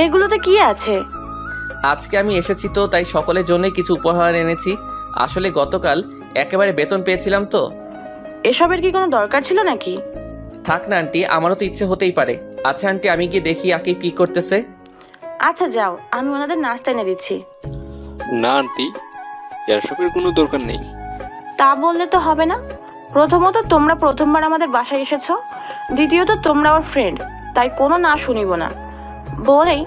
এগুলোতে কি আছে? আজকে আমি এসেছি তো, তাই সকলের জন্যই কিছু উপহার এনেছি। আসলে গতকাল একেবারে বেতন পেয়েছিলাম তো। এসবের কি কোনো দরকার ছিল নাকি? থাক না আন্টি, আমারও তো ইচ্ছে হতেই পারে। আচ্ছা আন্টি, আমি গিয়ে দেখি আকিব কি করতেছে। আচ্ছা যাও, আমি ওনাদের নাস্তা এনে দিচ্ছি। না আন্টি, এসবের কোনো দরকার নেই। তা বললে তো হবে না। প্রথমত তোমরা প্রথমবার আমাদের বাসায় এসেছো, দ্বিতীয়ত তোমরা ওর ফ্রেন্ড, তাই কোনো না শুনিব না বলেই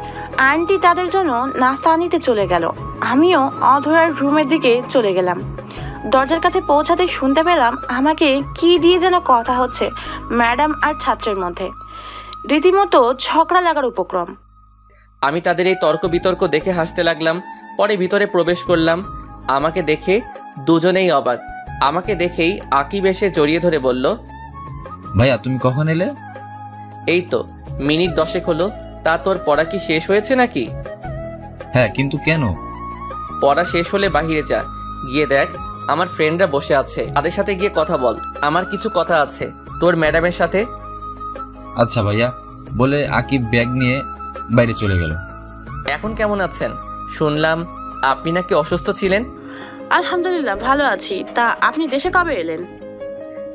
আন্টি তাদের জন্য নাস্তা আনিতে চলে গেল। আমিও অধরার রুমের দিকে চলে গেলাম। দরজার কাছে পৌঁছাতে শুনতে পেলাম আমাকে কি দিয়ে যেন কথা হচ্ছে ম্যাডাম আর ছাত্রের মধ্যে। রীতিমতো ঝগড়া লাগার উপক্রম। আমি তাদের এই তর্ক বিতর্ক দেখে হাসতে লাগলাম। পরে ভিতরে প্রবেশ করলাম। আমাকে দেখে দুজনেই অবাক। আমাকে দেখেই আকিব এসে জড়িয়ে ধরে বলল, ভাইয়া তুমি কখন এলে? এই তো মিনিট 10 হলো। তা তোর পড়া কি শেষ হয়েছে নাকি? হ্যাঁ, কিন্তু কেন? পড়া শেষ হলে বাহিরে যা, গিয়ে দেখ আমার ফ্রেন্ডরা বসে আছে, তাদের সাথে গিয়ে কথা বল। আমার কিছু কথা আছে তোর ম্যাডামের সাথে। আচ্ছা ভাইয়া বলে আকিব ব্যাগ নিয়ে বাইরে চলে গেল। এখন কেমন আছেন? শুনলাম আপনি নাকি অসুস্থ ছিলেন। আলহামদুলিল্লাহ ভালো আছি। তা আপনি দেশে কবে এলেন?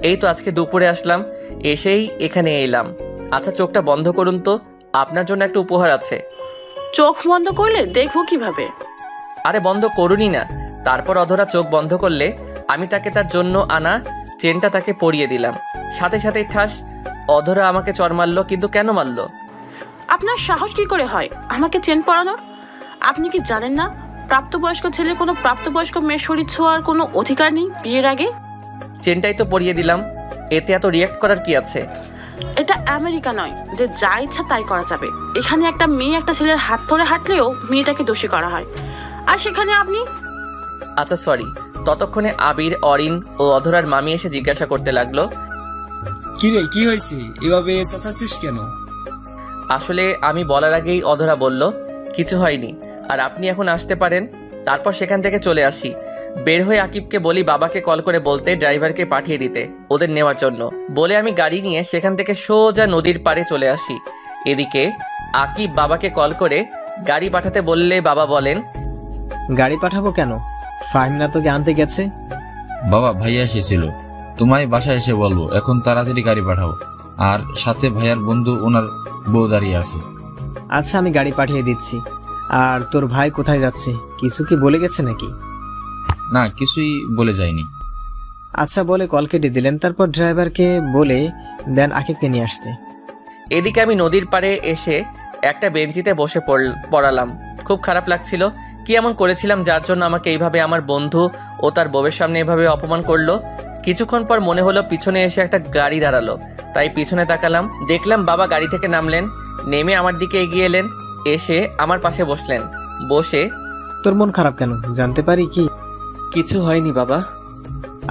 এই তো আজকে দুপুরে আসলাম, এসেই এখানে এলাম। আচ্ছা চোখটা বন্ধ করুন তো, আপনার জন্য একটা উপহার আছে। চোখ বন্ধ করলে দেখবো কিভাবে? আরে বন্ধ করুনই না। তারপর অধরা চোখ বন্ধ করলে আমি তাকে তার জন্য আনা চেনটা তাকে পরিয়ে দিলাম। সাথে সাথেই ঠাস, অধরা আমাকে চড় মারলো। কিন্তু কেন মারলো? আপনার সাহস কি করে হয় আমাকে চেন পরানোর? আপনি কি জানেন না প্রাপ্তবয়স্ক ছেলে কোনো প্রাপ্তবয়স্ক মেয়ের শরীর ছোঁয়ার কোনো অধিকার নেই বিয়ের আগে? চেনটাই তো পরিয়ে দিলাম, এতে এত রিয়াক্ট করার কি আছে? এটা আমেরিকা নয় যে যা ইচ্ছা তাই করা যাবে। এখানে একটা মেয়ে একটা ছেলের হাত ধরে হাঁটলেও মেয়েটাকে দোষী করা হয়, আর সেখানে আপনি। আচ্ছা সরি। ততক্ষণে আবির, অরিন ও অধরার মামি এসে জিজ্ঞাসা করতে লাগলো, কিরে কি হয়েছে, এভাবে চেঁচাচ্ছিস কেন? আসলে আমি বলার আগেই অধরা বলল, কিছু হয়নি, আর আপনি এখন আসতে পারেন। তারপর সেখান থেকে চলে আসি। বের হয়ে আকিবকে বলি বাবাকে কল করে বলতে ড্রাইভারকে পাঠিয়ে দিতে ওদের নেওয়ার জন্য। বলে আমি গাড়ি নিয়ে সেখান থেকে সোজা নদীর পাড়ে চলে আসি। এদিকে আকিব বাবাকে কল করে গাড়ি পাঠাতে বললে বাবা বলেন, গাড়ি পাঠাবো কেন? ফাহিমরা তোকে আনতে গেছে। বাবা ভাইয়া এসেছিল, তোমায় বাসায় এসে বলবো এখন তাড়াতাড়ি গাড়ি পাঠাও। আর সাথে ভাইয়ার বন্ধু ওনার বউ দাঁড়িয়ে আছে। আচ্ছা আমি গাড়ি পাঠিয়ে দিচ্ছি। আর তোর ভাই কোথায় যাচ্ছে, কিছু কি বলে গেছে নাকি? না, কিছুই বলে যায়নি। আচ্ছা বলে কল কেটে দিলেন, তারপর ড্রাইভারকে বলে দেন আকিবকে নিয়ে আসতে। এদিকে আমি নদীর পাড়ে এসে একটা বেঞ্চিতে বসে পড়ালাম। খুব খারাপ লাগছিল। কি এমন করেছিলাম যার জন্য আমাকে এইভাবে আমার বন্ধু ও তার বউয়ের সামনে এভাবে অপমান করলো। কিছুক্ষণ পর মনে হলো পিছনে এসে একটা গাড়ি দাঁড়ালো, তাই পিছনে তাকালাম। দেখলাম বাবা গাড়ি থেকে নামলেন, নেমে আমার দিকে এগিয়ে এলেন, এসে আমার পাশে বসলেন। বসে, তোর মন খারাপ কেন জানতে পারি কি? কিছু হয়নি বাবা।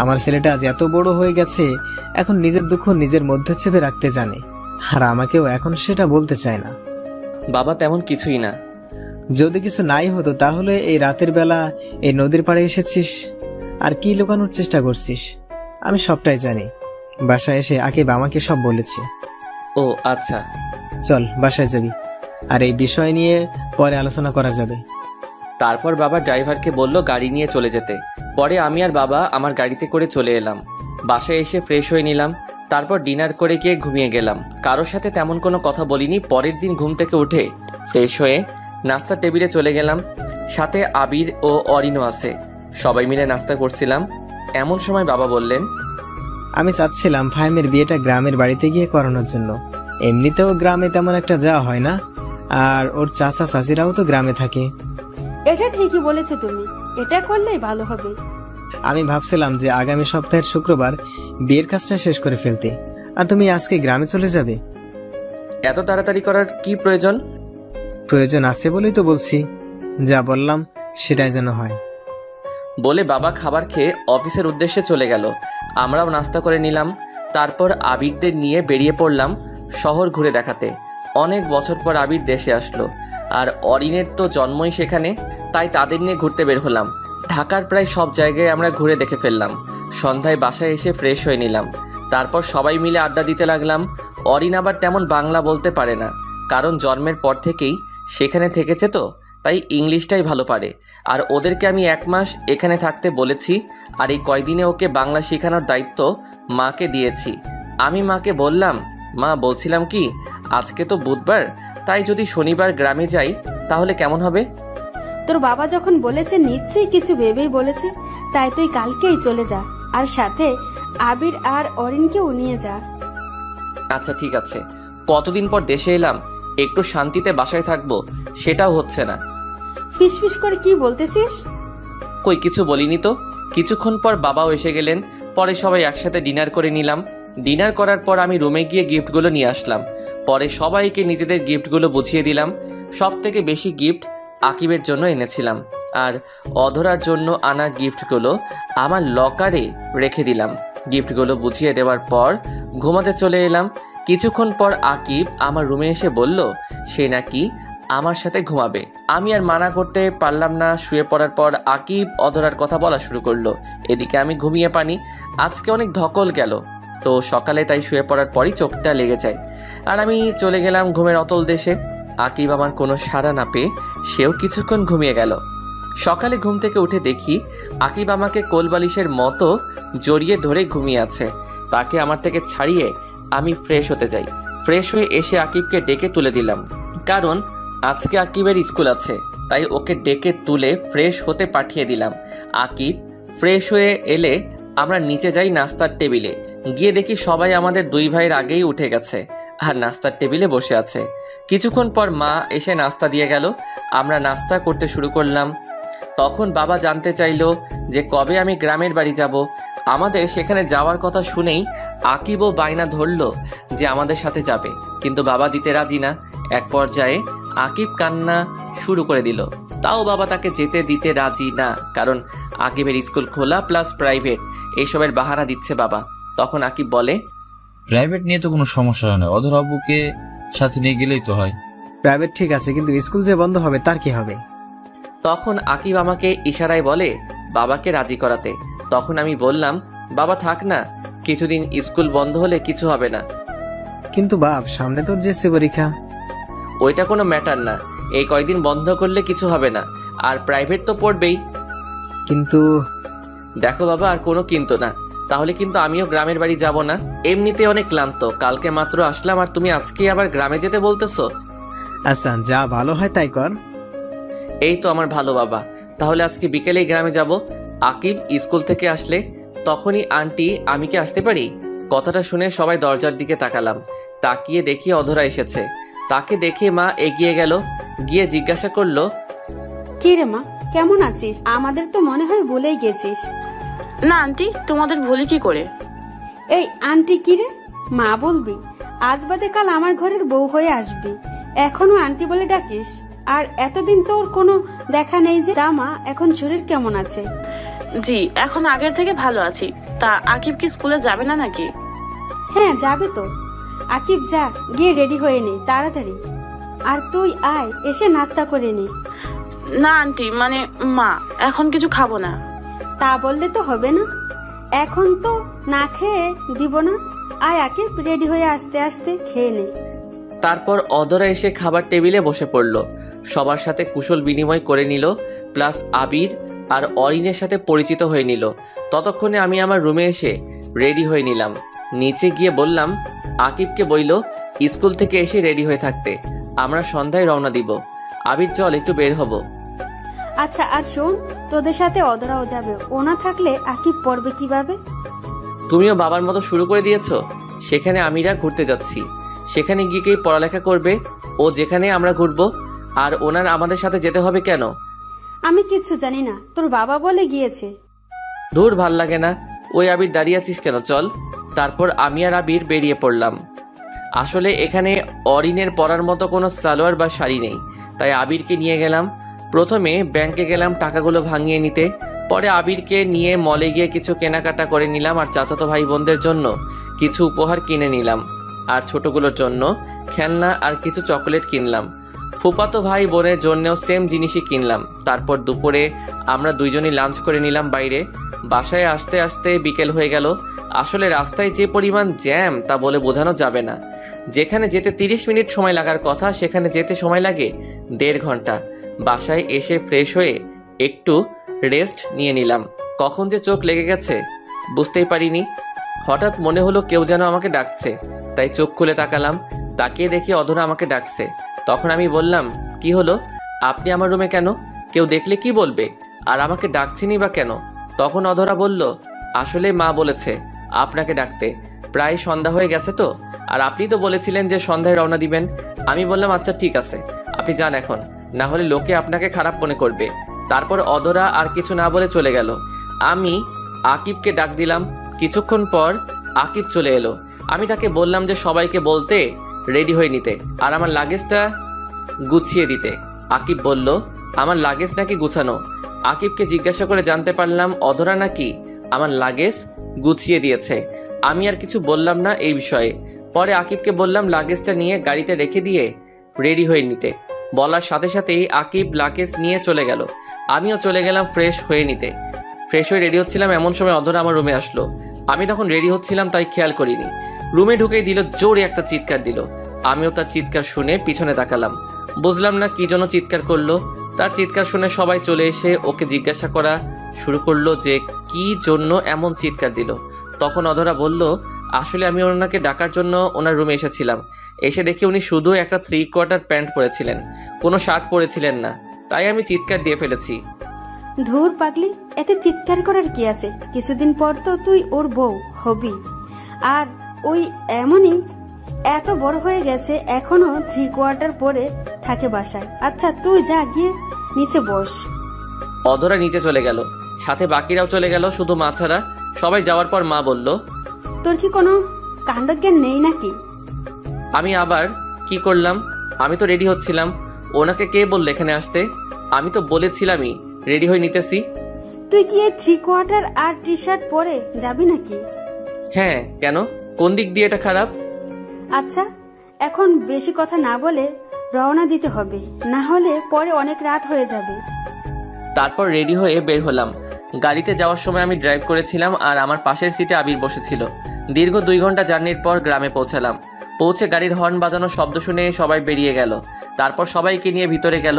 আমার ছেলেটা আজ এত বড় হয়ে গেছে, এখন নিজের দুঃখ নিজের মধ্যে চেপে রাখতে জানে, আর আমাকেও এখন সেটা বলতে চায় না। বাবা তেমন কিছুই না। যদি কিছু নাই হতো তাহলে এই রাতের বেলা এই নদীর পাড়ে এসেছিস আর কি লুকানোর চেষ্টা করছিস? আমি সবটাই জানি। বাসায় এসে আকিব আমাকে সব বলেছে। ও আচ্ছা, চল বাসায় যাবি, আর এই বিষয় নিয়ে পরে আলোচনা করা যাবে। তারপর বাবা ড্রাইভারকে বলল গাড়ি নিয়ে চলে যেতে। পরে আমি আর বাবা আমার গাড়িতে করে চলে এলাম। বাসায় এসে ফ্রেশ হয়ে নিলাম, তারপর ডিনার করে গিয়ে ঘুমিয়ে গেলাম। কারোর সাথে তেমন কোনো কথা বলিনি। পরের দিন ঘুম থেকে উঠে ফ্রেশ হয়ে নাস্তার টেবিলে চলে গেলাম। সাথে আবির ও অরিনও আছে। সবাই মিলে নাস্তা করছিলাম। এমন সময় বাবা বললেন, আমি চাচ্ছিলাম ফাহিমের বিয়েটা গ্রামের বাড়িতে গিয়ে করানোর জন্য। এমনিতেও গ্রামে তেমন একটা যাওয়া হয় না, আর ওর চাচা চাচিরাও তো গ্রামে থাকে। এটা ঠিকই বলেছে তুমি, এটা করলেই ভালো হবে। আমি ভাবছিলাম যে আগামী সপ্তাহের শুক্রবার বিয়ের কাজটা শেষ করে ফেলতে, আর তুমি আজকে গ্রামে চলে যাবে। এত তাড়াতাড়ি করার কি প্রয়োজন? প্রয়োজন আছে বলেই তো বলছি, যা বললাম সেটাই যেন হয়। বলে বাবা খাবার খেয়ে অফিসের উদ্দেশ্যে চলে গেল। আমরাও নাস্তা করে নিলাম। তারপর আবিরদের নিয়ে বেরিয়ে পড়লাম শহর ঘুরে দেখাতে। অনেক বছর পর আবির দেশে আসলো, আর অরিনের তো জন্মই সেখানে, তাই তাদের নিয়ে ঘুরতে বের হলাম। ঢাকার প্রায় সব জায়গায় আমরা ঘুরে দেখে ফেললাম। সন্ধ্যায় বাসায় এসে ফ্রেশ হয়ে নিলাম। তারপর সবাই মিলে আড্ডা দিতে লাগলাম। অরিন আবার তেমন বাংলা বলতে পারে না, কারণ জন্মের পর থেকেই সেখানে থেকেছে তো, তাই ইংলিশটাই ভালো পারে। আর ওদেরকে আমি 1 মাস এখানে থাকতে বলেছি, আর এই কয়দিনে ওকে বাংলা শেখানোর দায়িত্ব মাকে দিয়েছি। আমি মাকে বললাম, মা বলছিলাম কি, আজকে তো বুধবার, তাই যদি শনিবার গ্রামে যাই তাহলে কেমন হবে? তোর বাবা যখন বলেছে নিশ্চয়ই কিছু ভেবেই বলেছে, তাই তুই কালকেই চলে যা, আর সাথে আবির আর অরিনকেও নিয়ে যা। আচ্ছা ঠিক আছে। কতদিন পর দেশে এলাম, একটু শান্তিতে বাসায় থাকবো, সেটাও হচ্ছে না। ফিসফিস করে কি বলতেছিস? কই কিছু বলিনি তো। কিছুক্ষণ পর বাবাও এসে গেলেন। পরে সবাই একসাথে ডিনার করে নিলাম। ডিনার করার পর আমি রুমে গিয়ে গিফটগুলো নিয়ে আসলাম। পরে সবাইকে নিজেদের গিফটগুলো বুঝিয়ে দিলাম। সব থেকে বেশি গিফট আকিবের জন্য এনেছিলাম, আর অধরার জন্য আনা গিফটগুলো আমার লকারে রেখে দিলাম। গিফটগুলো বুঝিয়ে দেওয়ার পর ঘুমাতে চলে এলাম। কিছুক্ষণ পর আকিব আমার রুমে এসে বলল সে নাকি আমার সাথে ঘুমাবে। আমি আর মানা করতে পারলাম না। শুয়ে পড়ার পর আকিব অধরার কথা বলা শুরু করলো। এদিকে আমি ঘুমিয়ে পানি। আজকে অনেক ধকল গেল, তো সকালে তাই শুয়ে পড়ার পরই চোখটা লেগে যায়, আর আমি চলে গেলাম ঘুমের অতল দেশে। আকিব আমার কোনো সাড়া না পেয়ে সেও কিছুক্ষণ ঘুমিয়ে গেল। সকালে ঘুম থেকে উঠে দেখি আকিব আমাকে কোলবালিশের মতো জড়িয়ে ধরে ঘুমিয়ে আছে। তাকে আমার থেকে ছাড়িয়ে আমি ফ্রেশ হতে যাই। ফ্রেশ হয়ে এসে আকিবকে ডেকে তুলে দিলাম, কারণ আজকে আকিবের স্কুল আছে, তাই ওকে ডেকে তুলে ফ্রেশ হতে পাঠিয়ে দিলাম। আকিব ফ্রেশ হয়ে এলে আমরা নিচে যাই নাস্তার টেবিলে। গিয়ে দেখি সবাই আমাদের 2 ভাইয়ের আগেই উঠে গেছে আর নাস্তার টেবিলে বসে আছে। কিছুক্ষণ পর মা এসে নাস্তা দিয়ে গেল। আমরা নাস্তা করতে শুরু করলাম। তখন বাবা জানতে চাইলো যে কবে আমি গ্রামের বাড়ি যাব। আমাদের সেখানে যাওয়ার কথা শুনেই আকিবও বায়না ধরলো যে আমাদের সাথে যাবে, কিন্তু বাবা দিতে রাজি না। এক পর্যায়ে আকিব কান্না শুরু করে দিল, তাও বাবা তাকে যেতে দিতে রাজি না, কারণ আকিবের স্কুল খোলা প্লাস প্রাইভেট, এইসবের বাহানা দিচ্ছে বাবা। তখন আকিব বলে, প্রাইভেট নিয়ে তো কোনো সমস্যা হয় না, অধর আব্বুকে সাথে নিয়ে গেলেই তো হয়। প্রাইভেট ঠিক আছে, কিন্তু স্কুল যে বন্ধ হবে তার কি হবে? তখন আকিব আমাকে ইশারায় বলে বাবাকে রাজি করাতে। তখন আমি বললাম, বাবা থাক না, কিছুদিন স্কুল বন্ধ হলে কিছু হবে না। কিন্তু বাপ, সামনে তোর জেএসসি পরীক্ষা। ওইটা কোনো ম্যাটার না, এই কয়দিন বন্ধ করলে কিছু হবে না, আর প্রাইভেট তো পড়বেই। কিন্তু দেখো বাবা, আর কোনো কিন্তু না, তাহলে কিন্তু আমিও গ্রামের বাড়ি যাব না। এমনিতে অনেক ক্লান্ত, কালকে মাত্র আসলাম, আর তুমি আজকে আবার গ্রামে যেতে বলতেছো। আচ্ছা, যা ভালো হয় তাই কর। এই তো আমার ভালো বাবা, তাহলে আজকে বিকেলেই গ্রামে যাব। আকিব স্কুল থেকে আসলে তখনই আন্টি আমি কি আসতে পারি? কথাটা শুনে সবাই দরজার দিকে তাকালাম। তাকিয়ে দেখি অধরা এসেছে। তাকে দেখে মা এগিয়ে গেল, গিয়ে জিজ্ঞাসা করলো, কি রে মা, কেমন আছিস? আমাদের তো মনে হয় ভুলেই গেছিস। না আন্টি, তোমাদের ভুলি কি করে? এই আন্টি কি রে? মা বলবি? আজ বাদে কাল আমার ঘরের বউ হয়ে আসবি, এখনো আন্টি বলে ডাকিস? আর এতদিন তোর কোনো দেখা নেই যে। তা মা, এখন শরীর কেমন আছে? জি, এখন আগের থেকে ভালো আছি। তা আকিব কি স্কুলে যাবে না নাকি? হ্যাঁ যাবে তো। আকিব যা, গিয়ে রেডি হয়ে নে তাড়াতাড়ি। আর তুই আয়, এসে নাস্তা করে নে। না আন্টি, মানে মা, এখন কিছু খাবো না। তা বললে তো হবে না, এখন তো না খেয়ে দিব না। আয় আকিব, রেডি হয়ে আস্তে আস্তে খেয়ে নে। তারপর অধরা এসে খাবার টেবিলে বসে পড়ল। সবার সাথে কুশল বিনিময় করে নিল, প্লাস আবির আর অরিনের সাথে পরিচিত হয়ে নিল। ততক্ষণে আমি আমার রুমে এসে রেডি হয়ে নিলাম। নিচে গিয়ে বললাম আকিবকে বইল স্কুল থেকে এসে রেডি হয়ে থাকতে, আমরা সন্ধ্যায় রওনা দিব। আবির চল একটু বের হব। আচ্ছা, আর শোন, তোদের সাথে অধরাও যাবে। ও না থাকলে আকিব পড়বে কিভাবে? তুমিও বাবার মতো শুরু করে দিয়েছো। সেখানে আমিরা ঘুরতে যাচ্ছি, সেখানে গিয়ে কি পড়ালেখা করবে? ও যেখানে আমরা ঘুরবো, আর ওনার আমাদের সাথে যেতে হবে কেন? আমি কিচ্ছু জানি না, তোর বাবা বলে গিয়েছে। ধুর, ভাল লাগে না। ওই আবির দাঁড়িয়ে আছিস কেন, চল। তারপর আমি আর আবির বেরিয়ে পড়লাম। আসলে এখানে অরিনের পরার মতো কোনো সালোয়ার বা শাড়ি নেই, তাই আবিরকে নিয়ে গেলাম। প্রথমে ব্যাংকে গেলাম টাকাগুলো ভাঙিয়ে নিতে, পরে আবিরকে নিয়ে মলে গিয়ে কিছু কেনাকাটা করে নিলাম, আর চাচাতো ভাই বোনদের জন্য কিছু উপহার কিনে নিলাম, আর ছোটগুলোর জন্য খেলনা আর কিছু চকলেট কিনলাম। ফুফাতো ভাই বোনের জন্যও সেম জিনিসই কিনলাম। তারপর দুপুরে আমরা দুইজনই লাঞ্চ করে নিলাম বাইরে। বাসায় আসতে আসতে বিকেল হয়ে গেল। আসলে রাস্তায় যে পরিমাণ জ্যাম তা বলে বোঝানো যাবে না। যেখানে যেতে 30 মিনিট সময় লাগার কথা, সেখানে যেতে সময় লাগে 1.5 ঘন্টা। বাসায় এসে ফ্রেশ হয়ে একটু রেস্ট নিয়ে নিলাম। কখন যে চোখ লেগে গেছে বুঝতেই পারিনি। হঠাৎ মনে হলো কেউ যেন আমাকে ডাকছে, তাই চোখ খুলে তাকালাম। তাকিয়ে দেখি অধরা আমাকে ডাকছে। তখন আমি বললাম, কি হলো, আপনি আমার রুমে কেন? কেউ দেখলে কি বলবে? আর আমাকে ডাকছেনই বা কেন? তখন অধরা বলল, আসলে মা বলেছে আপনাকে ডাকতে, প্রায় সন্ধ্যা হয়ে গেছে তো, আর আপনি তো বলেছিলেন যে সন্ধ্যায় রওনা দিবেন। আমি বললাম আচ্ছা ঠিক আছে, আপনি যান এখন, না হলে লোকে আপনাকে খারাপ মনে করবে। তারপর অধরা আর কিছু না বলে চলে গেল। আমি আকিবকে ডাক দিলাম। কিছুক্ষণ পর আকিব চলে এলো। আমি তাকে বললাম যে সবাইকে বলতে রেডি হয়ে নিতে আর আমার লাগেজটা গুছিয়ে দিতে। আকিব বলল, আমার লাগেজ নাকি গুছানো? আকিবকে জিজ্ঞাসা করে জানতে পারলাম অধরা নাকি আমার লাগেজ গুছিয়ে দিয়েছে। আমি আর কিছু বললাম না এই বিষয়ে। পরে আকিবকে বললাম লাগেজটা নিয়ে গাড়িতে রেখে দিয়ে রেডি হয়ে নিতে। বলার সাথে সাথেই আকিব লাগেজ নিয়ে চলে গেল। আমিও চলে গেলাম ফ্রেশ হয়ে নিতে। ফ্রেশ হয়ে রেডি হচ্ছিলাম, এমন সময় অধরা আমার রুমে আসলো। আমি তখন রেডি হচ্ছিলাম তাই খেয়াল করিনি। রুমে ঢুকেই দিল জোরে একটা চিৎকার দিল। আমিও তার চিৎকার শুনে পিছনে তাকালাম। বুঝলাম না কি জন্য চিৎকার করলো। তার চিৎকার শুনে সবাই চলে এসে ওকে জিজ্ঞাসা করা শুরু করলো যে কি জন্য এমন চিৎকার দিল। তখন অধরা বলল, আসলে আমি ওনাকে ডাকার জন্য ওনার রুমে এসেছিলাম। এসে দেখি উনি শুধু একটা 3/4 প্যান্ট পরেছিলেন, কোনো শার্ট পরেছিলেন না, তাই আমি চিৎকার দিয়ে ফেলেছি। ধুর পাগলি, এতে চিৎকার করার কি আছে? কিছুদিন পর তো তুই ওর বউ হবি। আর ওই এমনই এত বড় হয়ে গেছে, এখনো 3/4 পরে থাকে বাসায়। আচ্ছা তুই যা, গিয়ে নিচে বস। অধরা নিচে চলে গেল, সাথে বাকিরাও চলে গেল, শুধু মা ছাড়া। সবাই যাওয়ার পর মা বলল, তোর কি কোনো কাণ্ডজ্ঞান নেই নাকি? আমি আবার কি করলাম? আমি তো রেডি হচ্ছিলাম। ওনাকে কে বলল এখানে আসতে? আমি তো বলেছিলামই রেডি হয়ে নিতেছি। তুই কি 3/4 আর টি শার্ট পরে যাবি নাকি? হ্যাঁ, কেন? কোন দিক দিয়ে এটা খারাপ? আচ্ছা এখন বেশি কথা না বলে রওনা দিতে হবে, না হলে পরে অনেক রাত হয়ে যাবে। তারপর রেডি হয়ে বের হলাম। গাড়িতে যাওয়ার সময় আমি ড্রাইভ করেছিলাম আর আমার পাশের সিটে আবির বসেছিল। দীর্ঘ 2 ঘন্টা জার্নির পর গ্রামে পৌঁছালাম। পৌঁছে গাড়ির হর্ন বাজানোর শব্দ শুনে সবাই বেরিয়ে গেল। তারপর সবাইকে নিয়ে ভিতরে গেল।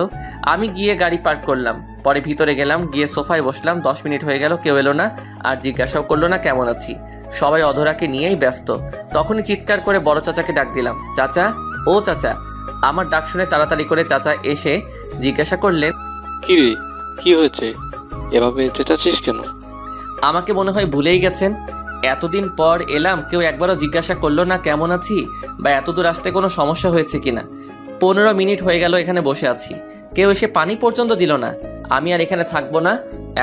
আমি গিয়ে গাড়ি পার্ক করলাম। পরে ভিতরে গেলাম, গিয়ে সোফায় বসলাম। 10 মিনিট হয়ে গেল, কেউ এলো না আর জিজ্ঞাসাও করলো না কেমন আছি। সবাই অধরাকে নিয়েই ব্যস্ত। তখনই চিৎকার করে বড় চাচাকে ডাক দিলাম, চাচা, ও চাচা। আমার ডাক শুনে তাড়াতাড়ি করে চাচা এসে জিজ্ঞাসা করলেন, কি রে, কি হয়েছে? এভাবে চেঁচাচ্ছিস কেন? আমাকে মনে হয় ভুলেই গেছেন। এতদিন পর এলাম, কেউ একবারও জিজ্ঞাসা করলো না কেমন আছি বা এত দূর আসতে কোনো সমস্যা হয়েছে কিনা। 15 মিনিট হয়ে গেল এখানে বসে আছি, কেউ এসে পানি পর্যন্ত দিল না। আমি আর এখানে থাকবো না,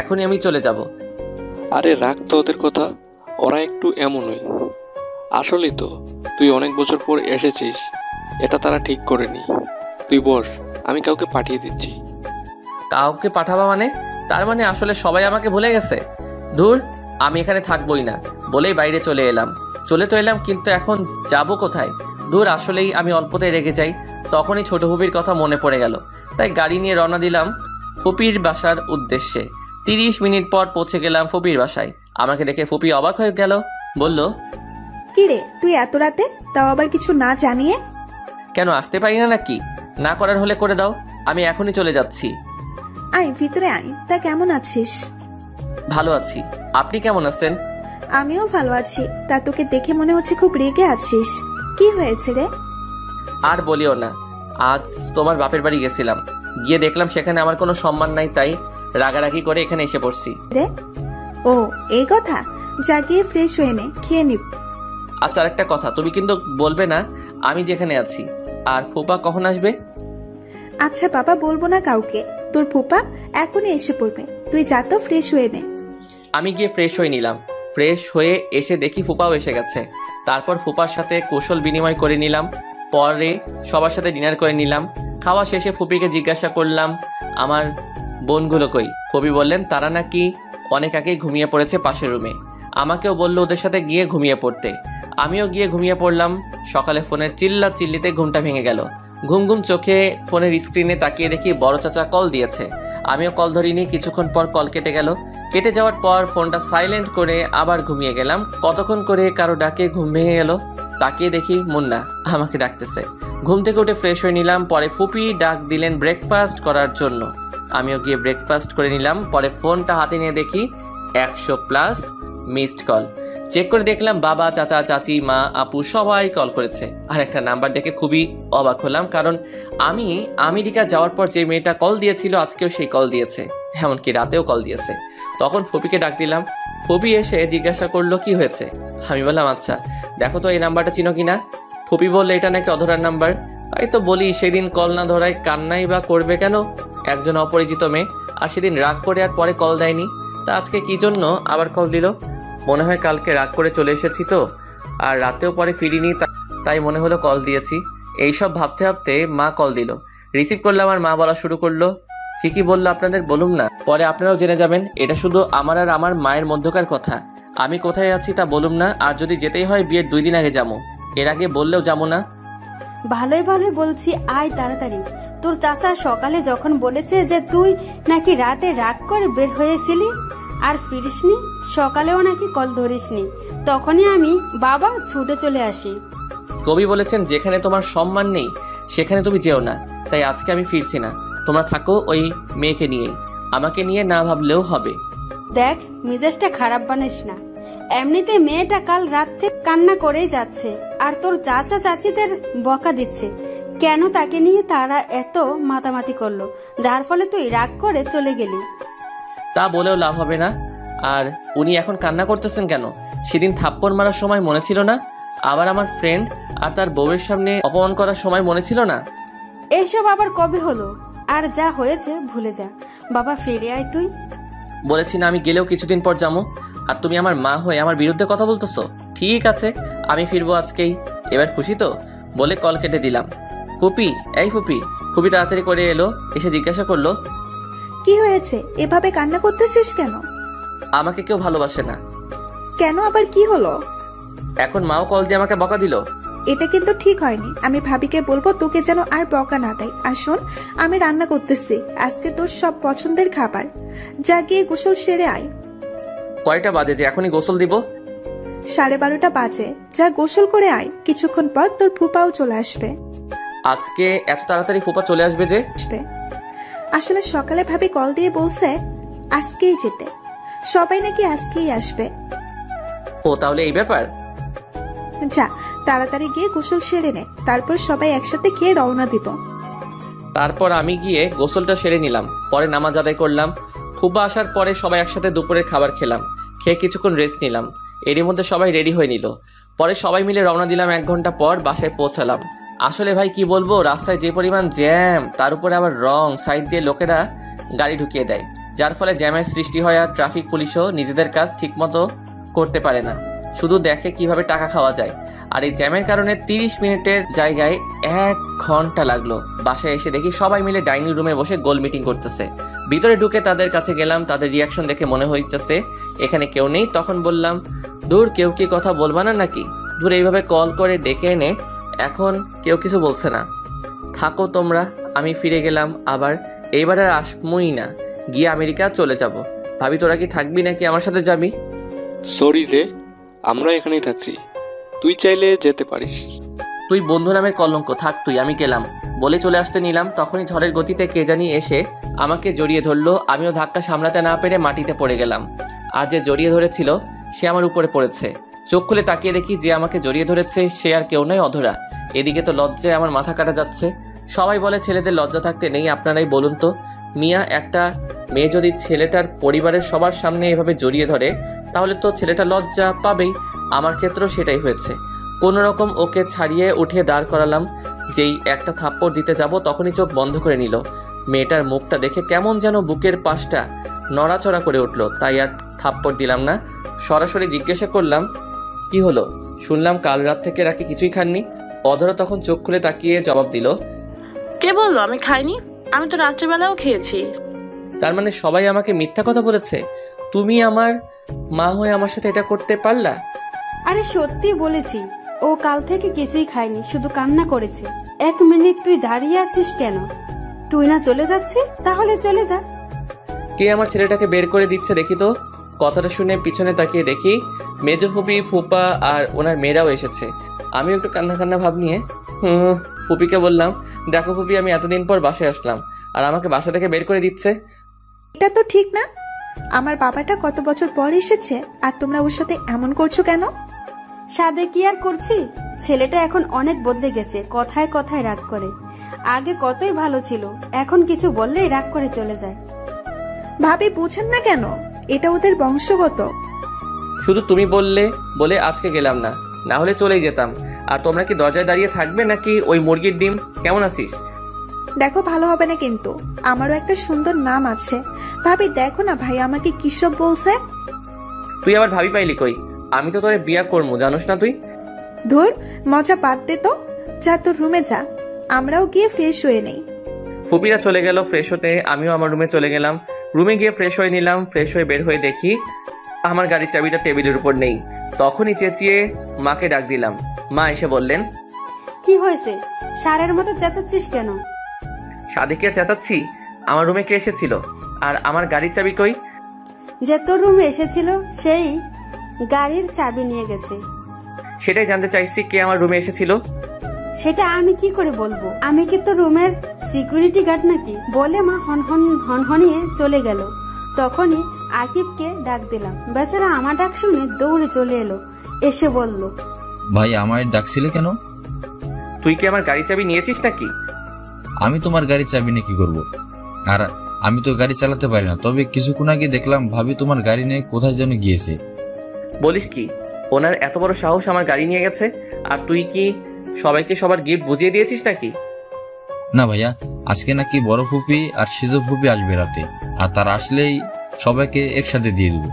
এখনই আমি চলে যাব। আরে রাখ তো ওদের কথা, ওরা একটু এমনই। আসলেই তো তুই অনেক বছর পর এসেছিস, এটা তারা ঠিক করেনি। তুই বস, আমি কাউকে পাঠিয়ে দিচ্ছি। কাউকে পাঠাবা মানে? তার মানে আসলে সবাই আমাকে ভুলে গেছে। ধুর, আমি এখানে থাকবোই না বলেই বাইরে চলে এলাম। চলে তো এলাম, কিন্তু এখন যাব কোথায়? ধুর, আসলেই আমি অল্পতেই রেগে যাই। তখনই ছোট ফুপির কথা মনে পড়ে গেল, তাই গাড়ি নিয়ে রওনা দিলাম ফুপির বাসার উদ্দেশ্যে। 30 মিনিট পর পৌঁছে গেলাম ফুপির বাসায়। আমাকে দেখে ফুপি অবাক হয়ে গেল, বলল, কি রে তুই এত রাতে, তাও আবার কিছু না জানিয়ে? কেন আসতে পারি না নাকি? না করার হলে করে দাও, আমি এখনই চলে যাচ্ছি। আয় ভিতরে আয়। তা কেমন আছিস? ভালো আছি, আপনি কেমন আছেন? আমিও ভালো আছি। তা তোকে দেখে মনে হচ্ছে খুব রেগে আছিস, কি হয়েছে রে? আর বলিও না, আজ তোমার বাপের বাড়ি গেছিলাম, গিয়ে দেখলাম সেখানে আমার কোনো সম্মান নাই, তাই রাগারাগি করে এখানে এসে পড়ছি। রে ও, এই কথা। যা গিয়ে ফ্রেশ হয়ে নে, খেয়ে নিব। আচ্ছা, আরেকটা কথা, তুমি কিন্তু বলবে না আমি যেখানে আছি। আর ফুপা কখন আসবে? আচ্ছা বাবা, বলবো না কাউকে। তোর ফুপা এখনই এসে পড়বে, তুই যা তো ফ্রেশ হয়ে নে। আমি গিয়ে ফ্রেশ হয়ে নিলাম। ফ্রেশ হয়ে এসে দেখি ফুপাও এসে গেছে। তারপর ফুপার সাথে কৌশল বিনিময় করে নিলাম। পরে সবার সাথে ডিনার করে নিলাম। খাওয়া শেষে ফুপিকে জিজ্ঞাসা করলাম আমার বোনগুলো কই। ফুপি বললেন তারা নাকি অনেক আগেই ঘুমিয়ে পড়েছে পাশের রুমে। আমাকেও বললো ওদের সাথে গিয়ে ঘুমিয়ে পড়তে। আমিও গিয়ে ঘুমিয়ে পড়লাম। সকালে ফোনের চিল্লা চিল্লিতে ঘুমটা ভেঙে গেল। ঘুম ঘুম চোখে ফোনের স্ক্রিনে তাকিয়ে দেখি বড় চাচা কল দিয়েছে। আমিও কল ধরিনি। কিছুক্ষণ পর কল কেটে গেল। কেটে যাওয়ার পর ফোনটা সাইলেন্ট করে আবার ঘুমিয়ে গেলাম। কতক্ষণ করে কারো ডাকে ঘুম ভেঙে গেল। তাকিয়ে দেখি মুন্না আমাকে ডাকতেছে। ঘুম থেকে উঠে ফ্রেশ হয়ে নিলাম। পরে ফুপি ডাক দিলেন ব্রেকফাস্ট করার জন্য। আমিও গিয়ে ব্রেকফাস্ট করে নিলাম। পরে ফোনটা হাতে নিয়ে দেখি 100+ মিসড কল। চেক করে দেখলাম বাবা, চাচা, চাচি, মা, আপু সবাই কল করেছে। আর একটা নাম্বার দেখে খুবই অবাক হলাম, কারণ আমি আমেরিকা যাওয়ার পর যে মেয়েটা কল দিয়েছিল আজকেও সেই কল দিয়েছে, এমনকি রাতেও কল দিয়েছে। তখন ফুপিকে ডাক দিলাম। ফুপি এসে জিজ্ঞাসা করলো কি হয়েছে। আমি বললাম আচ্ছা দেখো তো এই নাম্বারটা চিনো কিনা। ফুপি বললে এটা নাকি অধরার নাম্বার। তাই তো বলি সেদিন কল না ধরায় কান্নাই বা করবে কেন একজন অপরিচিত মেয়ে। আর সেদিন রাগ করে আর পরে কল দেয়নি, তা আজকে কি জন্য আবার কল দিল? মনে হয় কালকে রাগ করে চলে এসেছি তো, আর রাতেও পরে ফিরিনি, তাই মনে হলো কল দিয়েছি। এইসব ভাবতে ভাবতে মা কল দিল। রিসিভ করলাম আর মা বলা শুরু করলো, কি বললো আপনাদের বলুন না, পরে আপনারাও জেনে যাবেন। এটা শুধু আমার আর আমার মায়ের মধ্যকার কথা। আমি কোথায় আছি তা বলুম না, আর যদি যেতেই হয় বিয়ের 2 দিন আগে যাবো, এর আগে বললেও যাবো না। ভালোই ভালোই বলছি আয় তাড়াতাড়ি। তোর চাচা সকালে যখন বলেছে যে তুই নাকি রাতে রাগ করে বের হয়েছিলি আর ফিরিসনি, সকালেও নাকি কল ধরিসনি, তখনই আমি বাবা ছুটে চলে আসি। কবি বলেছেন যেখানে তোমার সম্মান নেই সেখানে তুমি যেও না, তাই আজকে আমি ফিরছি না। তোমরা থাকো ওই মেয়েকে নিয়েই, আমাকে নিয়ে না ভাবলেও হবে। দেখ মেজাজটা খারাপ বানিস না, এমনিতে মেয়েটা কাল রাত থেকে কান্না করেই যাচ্ছে, আর তোর চাচা চাচিদের বকা দিচ্ছে কেন তাকে নিয়ে তারা এত মাতামাতি করলো, যার ফলে তুই রাগ করে চলে গেলি। তা বলেও লাভ হবে না। আর উনি এখন কান্না করতেছেন কেন? সেদিন থাপ্পড় মারার সময় মনে ছিল না? আবার আমার ফ্রেন্ড আর তার বউয়ের সামনে অপমান করার সময় মনে ছিল না? এইসব আবার কবে হলো? আর যা হয়েছে ভুলে যা। বাবা ফিরে আয় তুই। বলেছি না আমি গেলেও কিছুদিন পর যাবো, আর তুমি আমার মা হয়ে আমার বিরুদ্ধে কথা বলতেছো। ঠিক আছে আমি ফিরবো আজকেই, এবার খুশি তো? বলে কল কেটে দিলাম। ফুপি, এই ফুপি। ফুপি তাড়াতাড়ি করে এলো, এসে জিজ্ঞাসা করলো, কি হয়েছে, এভাবে কান্না করতেছিস কেন? আমাকে কেউ ভালোবাসে না। কেন, আবার কি হলো? এখন মাও কল দিয়ে আমাকে বকা দিল। এটা কিন্তু ঠিক হয়নি। আমি ভাবিকে বলবো তোকে যেন আর বকা না দেয়। আর শোন, আমি রান্না করতেছি আজকে তোর সব পছন্দের খাবার। যা গিয়ে গোসল সেরে আয়। কয়টা বাজে যে এখনই গোসল দিব? 12:30 বাজে। যা গোসল করে আয়, কিছুক্ষণ পর তোর ফুপাও চলে আসবে। আজকে এত তাড়াতাড়ি ফুপা চলে আসবে যে? আসলে সকালে ভাবি কল দিয়ে বলছে আজকেই যেতে, সবাই নাকি আজকেই আসবে। ও তাহলে এই ব্যাপার। যা তাড়াতাড়ি গিয়ে গোসল সেরে নে, তারপর সবাই একসাথে খেয়ে রওনা দিব। তারপর আমি গিয়ে গোসলটা সেরে নিলাম। পরে নামাজ আদায় করলাম। ফুপা আসার পরে সবাই একসাথে দুপুরের খাবার খেলাম। খেয়ে কিছুক্ষণ রেস্ট নিলাম। এরই মধ্যে সবাই রেডি হয়ে নিল। পরে সবাই মিলে রওনা দিলাম। 1 ঘন্টা পর বাসায় পৌঁছালাম। আসলে ভাই কি বলবো, রাস্তায় যে পরিমাণ জ্যাম, তার উপরে আবার রং সাইড দিয়ে লোকেরা গাড়ি ঢুকিয়ে দেয়, যার ফলে জ্যামের সৃষ্টি হয়। আর ট্রাফিক পুলিশও নিজেদের কাজ ঠিকমতো করতে পারে না, শুধু দেখে কিভাবে টাকা খাওয়া যায়। আর এই জ্যামের কারণে 30 মিনিটের জায়গায় 1 ঘন্টা লাগলো। বাসায় এসে দেখি সবাই মিলে ডাইনিং রুমে বসে গোল মিটিং করতেছে। ভিতরে ঢুকে তাদের কাছে গেলাম। তাদের রিয়াকশন দেখে মনে হইতেছে এখানে কেউ নেই। তখন বললাম, দূর, কেউ কি কথা বলবা না নাকি? দূর, এইভাবে কল করে ডেকে এনে এখন কেউ কিছু বলছে না, থাকো তোমরা। আমি ফিরে গেলাম। আবার এইবার আর আসবই না, গিয়ে আমেরিকা চলে যাব। ভাবি, তোরা কি থাকবি নাকি আমার সাথে যাবি? সরি রে, আমরা এখানেই থাকছি, তুই চাইলে যেতে পারিস। তুই বন্ধু নামের কলঙ্ক, থাক তুই, আমি গেলাম বলে চলে আসতে নিলাম। তখনই ঝড়ের গতিতে কে জানি এসে আমাকে জড়িয়ে ধরলো। আমিও ধাক্কা সামলাতে না পেরে মাটিতে পড়ে গেলাম। আর যে জড়িয়ে ধরেছিল সে আমার উপরে পড়েছে। চোখ খুলে তাকিয়ে দেখি যে আমাকে জড়িয়ে ধরেছে সে আর কেউ নয়, অধরা। এদিকে তো লজ্জায় আমার মাথা কাটা যাচ্ছে। সবাই বলে ছেলেদের লজ্জা থাকতে নেই, আপনারাই বলুন তো মিয়া, একটা মেয়ে যদি ছেলেটার পরিবারের সবার সামনে এভাবে জড়িয়ে ধরে তাহলে তো ছেলেটা লজ্জা পাবেই। আমার ক্ষেত্রেও সেটাই হয়েছে। কোনো রকম ওকে ছাড়িয়ে উঠিয়ে দাঁড় করালাম। যেই একটা থাপ্পড় দিতে যাব তখনই চোখ বন্ধ করে নিল। মেয়েটার মুখটা দেখে কেমন যেন বুকের পাশটা নড়াচড়া করে উঠলো, তাই আর থাপ্পড় দিলাম না। সরাসরি জিজ্ঞাসা করলাম, কি হলো? শুনলাম কাল রাত থেকে রাখি কিছুই খাননি। অধরা তখন চোখ খুলে তাকিয়ে জবাব দিল, কে বললো আমি খাইনি? আমি তো রাত্রিবেলাও খেয়েছি। তার মানে সবাই আমাকে মিথ্যা কথা বলেছে? তুমি আমার মা হয়ে আমার সাথে এটা করতে পারলা? আরে সত্যি বলেছি, ও কাল থেকে কিছুই খায়নি, শুধু কান্না করেছে। 1 মিনিট তুই দাঁড়িয়ে আছিস কেন? তুই না চলে যাচ্ছিস? তাহলে চলে যা। কে আমার ছেলেটাকে বের করে দিচ্ছে দেখি তো। কথাটা শুনে পিছনে তাকিয়ে দেখি মেজো ফুপি, ফুপা আর ওনার মেয়েরাও এসেছে। আমিও একটু কান্না কান্না ভাব নিয়ে ফুপিকে বললাম, দেখো ফুপি, আমি এতদিন পর বাসায় আসলাম আর আমাকে বাসা থেকে বের করে দিচ্ছে। এটা তো ঠিক না। আমার বাবাটা কত বছর পর এসেছে আর তোমরা ওর সাথে এমন করছো কেন? সাদে কি আর করছি, ছেলেটা এখন অনেক বদলে গেছে, কথায় কথায় রাগ করে। আগে কতই ভালো ছিল, এখন কিছু বললেই রাগ করে চলে যায়। ভাবি বুঝেন না কেন? এটা ওদের বংশগত। শুধু তুমি বললে বলে আজকে গেলাম না, না হলে চলেই যেতাম। আর তোমরা কি দরজায় দাঁড়িয়ে থাকবে নাকি ওই মুরগির ডিম? কেমন আছিস? দেখো, ভালো হবে না কিন্তু। আমারও একটা সুন্দর নাম আছে। ভাবি দেখো না ভাই আমাকে কি সব বলছে। তুই আবার ভাবি পাইলি কই? আমি তো তোরে বিয়া করবো, জানোস না তুই? ধুর, মজা বাদ দে তো। যা তোর রুমে যা, আমরাও গিয়ে ফ্রেশ হয়ে নেই। ফুপিরা চলে গেল ফ্রেশ হতে, আমিও আমার রুমে চলে গেলাম। রুমে গিয়ে ফ্রেশ হয়ে নিলাম। ফ্রেশ হয়ে বের হয়ে দেখি আমার গাড়ির চাবিটা টেবিলের উপর নেই। তখনই চেঁচিয়ে মাকে ডাক দিলাম। মা এসে বললেন, কি হয়েছে? সারের মতো চেঁচাচ্ছিস কেন? সাদিকে চেঁচাচ্ছি? আমার রুমে কে এসেছিল আর আমার গাড়ির চাবি কই? যে তোর রুমে এসেছিল সেই গাড়ির চাবি নিয়ে গেছে। সেটাই জানতে চাইছি, কে আমার রুমে এসেছিল? সেটা আমি কি করে বলবো? আমি কি তোর রুমের সিকিউরিটি গার্ড নাকি? বলে মা হনহনিয়ে চলে গেল। তখনই আকিবকে ডাক দিলাম। বেচারা আমার ডাক শুনে দৌড়ে চলে এলো। এসে বলল, ভাই আমায় ডাকছিলে কেন? তুই কি আমার গাড়ির চাবি নিয়েছিস নাকি? আমি তোমার গাড়ি চাবি নিয়ে কি করবো? আর আমি তো গাড়ি চালাতে পারি না। তবে কিছুক্ষণ আগে দেখলাম ভাবি তোমার গাড়ি নিয়ে কোথায় যেন গিয়েছে। বলিস কি? ওনার এত বড় সাহস আমার গাড়ি নিয়ে গেছে? আর তুই কি সবাইকে সবার গিফট বুঝিয়ে দিয়েছিস নাকি? না ভাইয়া, আজকে নাকি বড় ফুপি আর সিজো ফুপি আসবে রাতে, আর তার আসলেই সবাইকে একসাথে দিয়ে দেবো।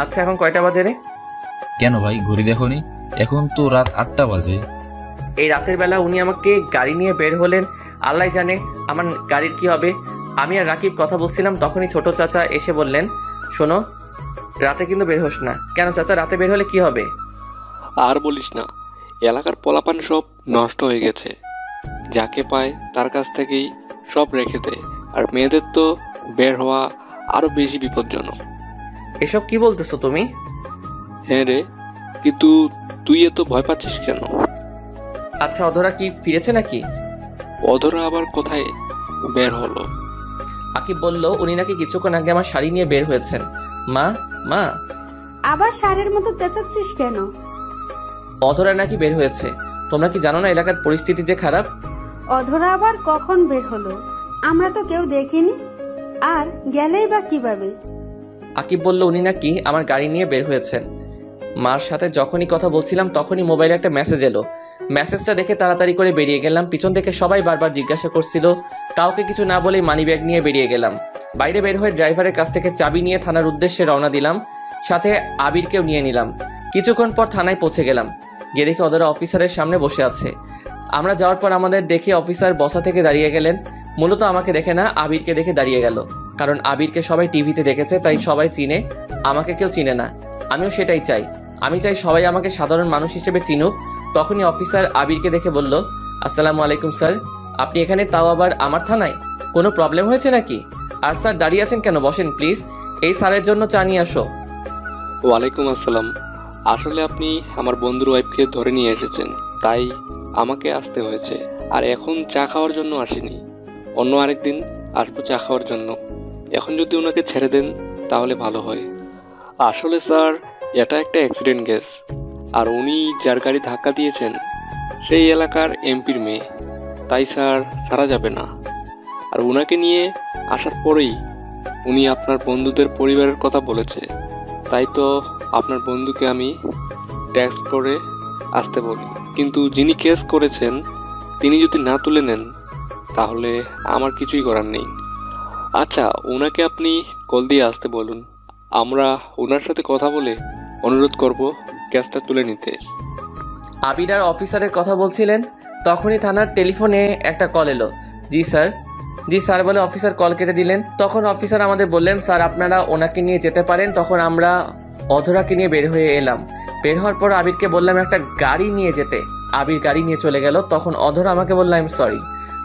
আচ্ছা, এখন কয়টা বাজে রে? কেন ভাই, ঘড়ি দেখোনি? এখন তো রাত 8টা বাজে। এই রাতের বেলা উনি আমাকে গাড়ি নিয়ে বের হলেন, আল্লাহ জানে আমার গাড়ির কি হবে। আমি আর রাকিব কথা বলছিলাম, তখনই ছোট চাচা এসে বললেন, শোনো, রাতে কিন্তু বের হোস না। কেন চাচা, রাতে বের হলে কি হবে? আর বলিস না, এলাকার পোলাপান সব নষ্ট হয়ে গেছে। যাকে পায় তার কাছ থেকেই সব রেখে দেয়, আর মেয়েদের তো বের হওয়া আরো বেশি বিপজ্জনক। এসব কি বলতেছো তুমি? হ্যাঁ রে, কিন্তু তুই এত ভয় পাচ্ছিস কেন? আচ্ছা, অধরা কি ফিরেছে নাকি? অধরা আবার কোথায় বের হলো? আকিব বলল উনি নাকি কিছুক্ষণ আগে আমার শাড়ি নিয়ে বের হয়েছেন। মা মা আবার সারের মতো চেঁচাচ্ছিস কেন? অধরা নাকি বের হয়েছে। তোমরা কি জানো না এলাকার পরিস্থিতি যে খারাপ? অধরা আবার কখন বের হলো? আমরা তো কেউ দেখিনি। আর গেলেই বা কিভাবে? আকিব বলল উনি নাকি আমার গাড়ি নিয়ে বের হয়েছেন। মার সাথে যখনই কথা বলছিলাম তখনই মোবাইলে একটা মেসেজ এলো। মেসেজটা দেখে তাড়াতাড়ি করে বেরিয়ে গেলাম। পিছন থেকে সবাই বারবার জিজ্ঞাসা করছিল, কাউকে কিছু না বলেই মানিব্যাগ নিয়ে বেরিয়ে গেলাম। বাইরে বের হয়ে ড্রাইভারের কাছ থেকে চাবি নিয়ে থানার উদ্দেশ্যে রওনা দিলাম, সাথে আবিরকেও নিয়ে নিলাম। কিছুক্ষণ পর থানায় পৌঁছে গেলাম। গিয়ে দেখি অধরা অফিসারের সামনে বসে আছে। আমরা যাওয়ার পর আমাদের দেখে অফিসার বসা থেকে দাঁড়িয়ে গেলেন। মূলত আমাকে দেখে না, আবিরকে দেখে দাঁড়িয়ে গেল, কারণ আবিরকে সবাই টিভিতে দেখেছে, তাই সবাই চিনে, আমাকে কেউ চিনে না। আমিও সেটাই চাই, আমি চাই সবাই আমাকে সাধারণ মানুষ হিসেবে চিনুক। তখনই অফিসার আবিরকে দেখে বলল, আসসালামু আলাইকুম স্যার, আপনি এখানে, তাও আবার আমার থানায়? কোনো প্রবলেম হয়েছে নাকি? আর স্যার দাঁড়িয়ে আছেন কেন? বসেন প্লিজ, এই স্যারের জন্য চা নিয়ে আসো। ওয়ালাইকুম আসসালাম। আসলে আপনি আমার বন্ধুর ওয়াইফকে ধরে নিয়ে এসেছেন, তাই আমাকে আসতে হয়েছে। আর এখন চা খাওয়ার জন্য আসিনি, অন্য আরেকদিন আসবো চা খাওয়ার জন্য। এখন যদি ওনাকে ছেড়ে দেন তাহলে ভালো হয়। আসলে স্যার, এটা একটা অ্যাক্সিডেন্ট কেস, আর উনি যার গাড়ি ধাক্কা দিয়েছেন সেই এলাকার এমপির মেয়ে, তাই স্যার ছাড়া যাবে না। আর ওনাকে নিয়ে আসার পরেই উনি আপনার বন্ধুদের পরিবারের কথা বলেছে, তাই তো আপনার বন্ধুকে আমি টেক্সট করে আসতে বলি। কিন্তু যিনি কেস করেছেন তিনি যদি না তুলে নেন তাহলে আমার কিছুই করার নেই। আচ্ছা, ওনাকে আপনি কল দিয়ে আসতে বলুন, আমরা ওনার সাথে কথা বলে অনুরোধ করব কেসটা তুলে নিতে। আবির আর অফিসারের কথা বলছিলেন, তখনই থানার টেলিফোনে একটা কল এলো। জি স্যার, জি স্যার বলে অফিসার কল কেটে দিলেন। তখন অফিসার আমাদের বললেন, স্যার আপনারা ওনাকে নিয়ে যেতে পারেন। তখন আমরা অধরাকে নিয়ে বের হয়ে এলাম। বের হওয়ার পর আবিরকে বললাম একটা গাড়ি নিয়ে যেতে। আবির গাড়ি নিয়ে চলে গেল। তখন অধরা আমাকে বললাম সরি।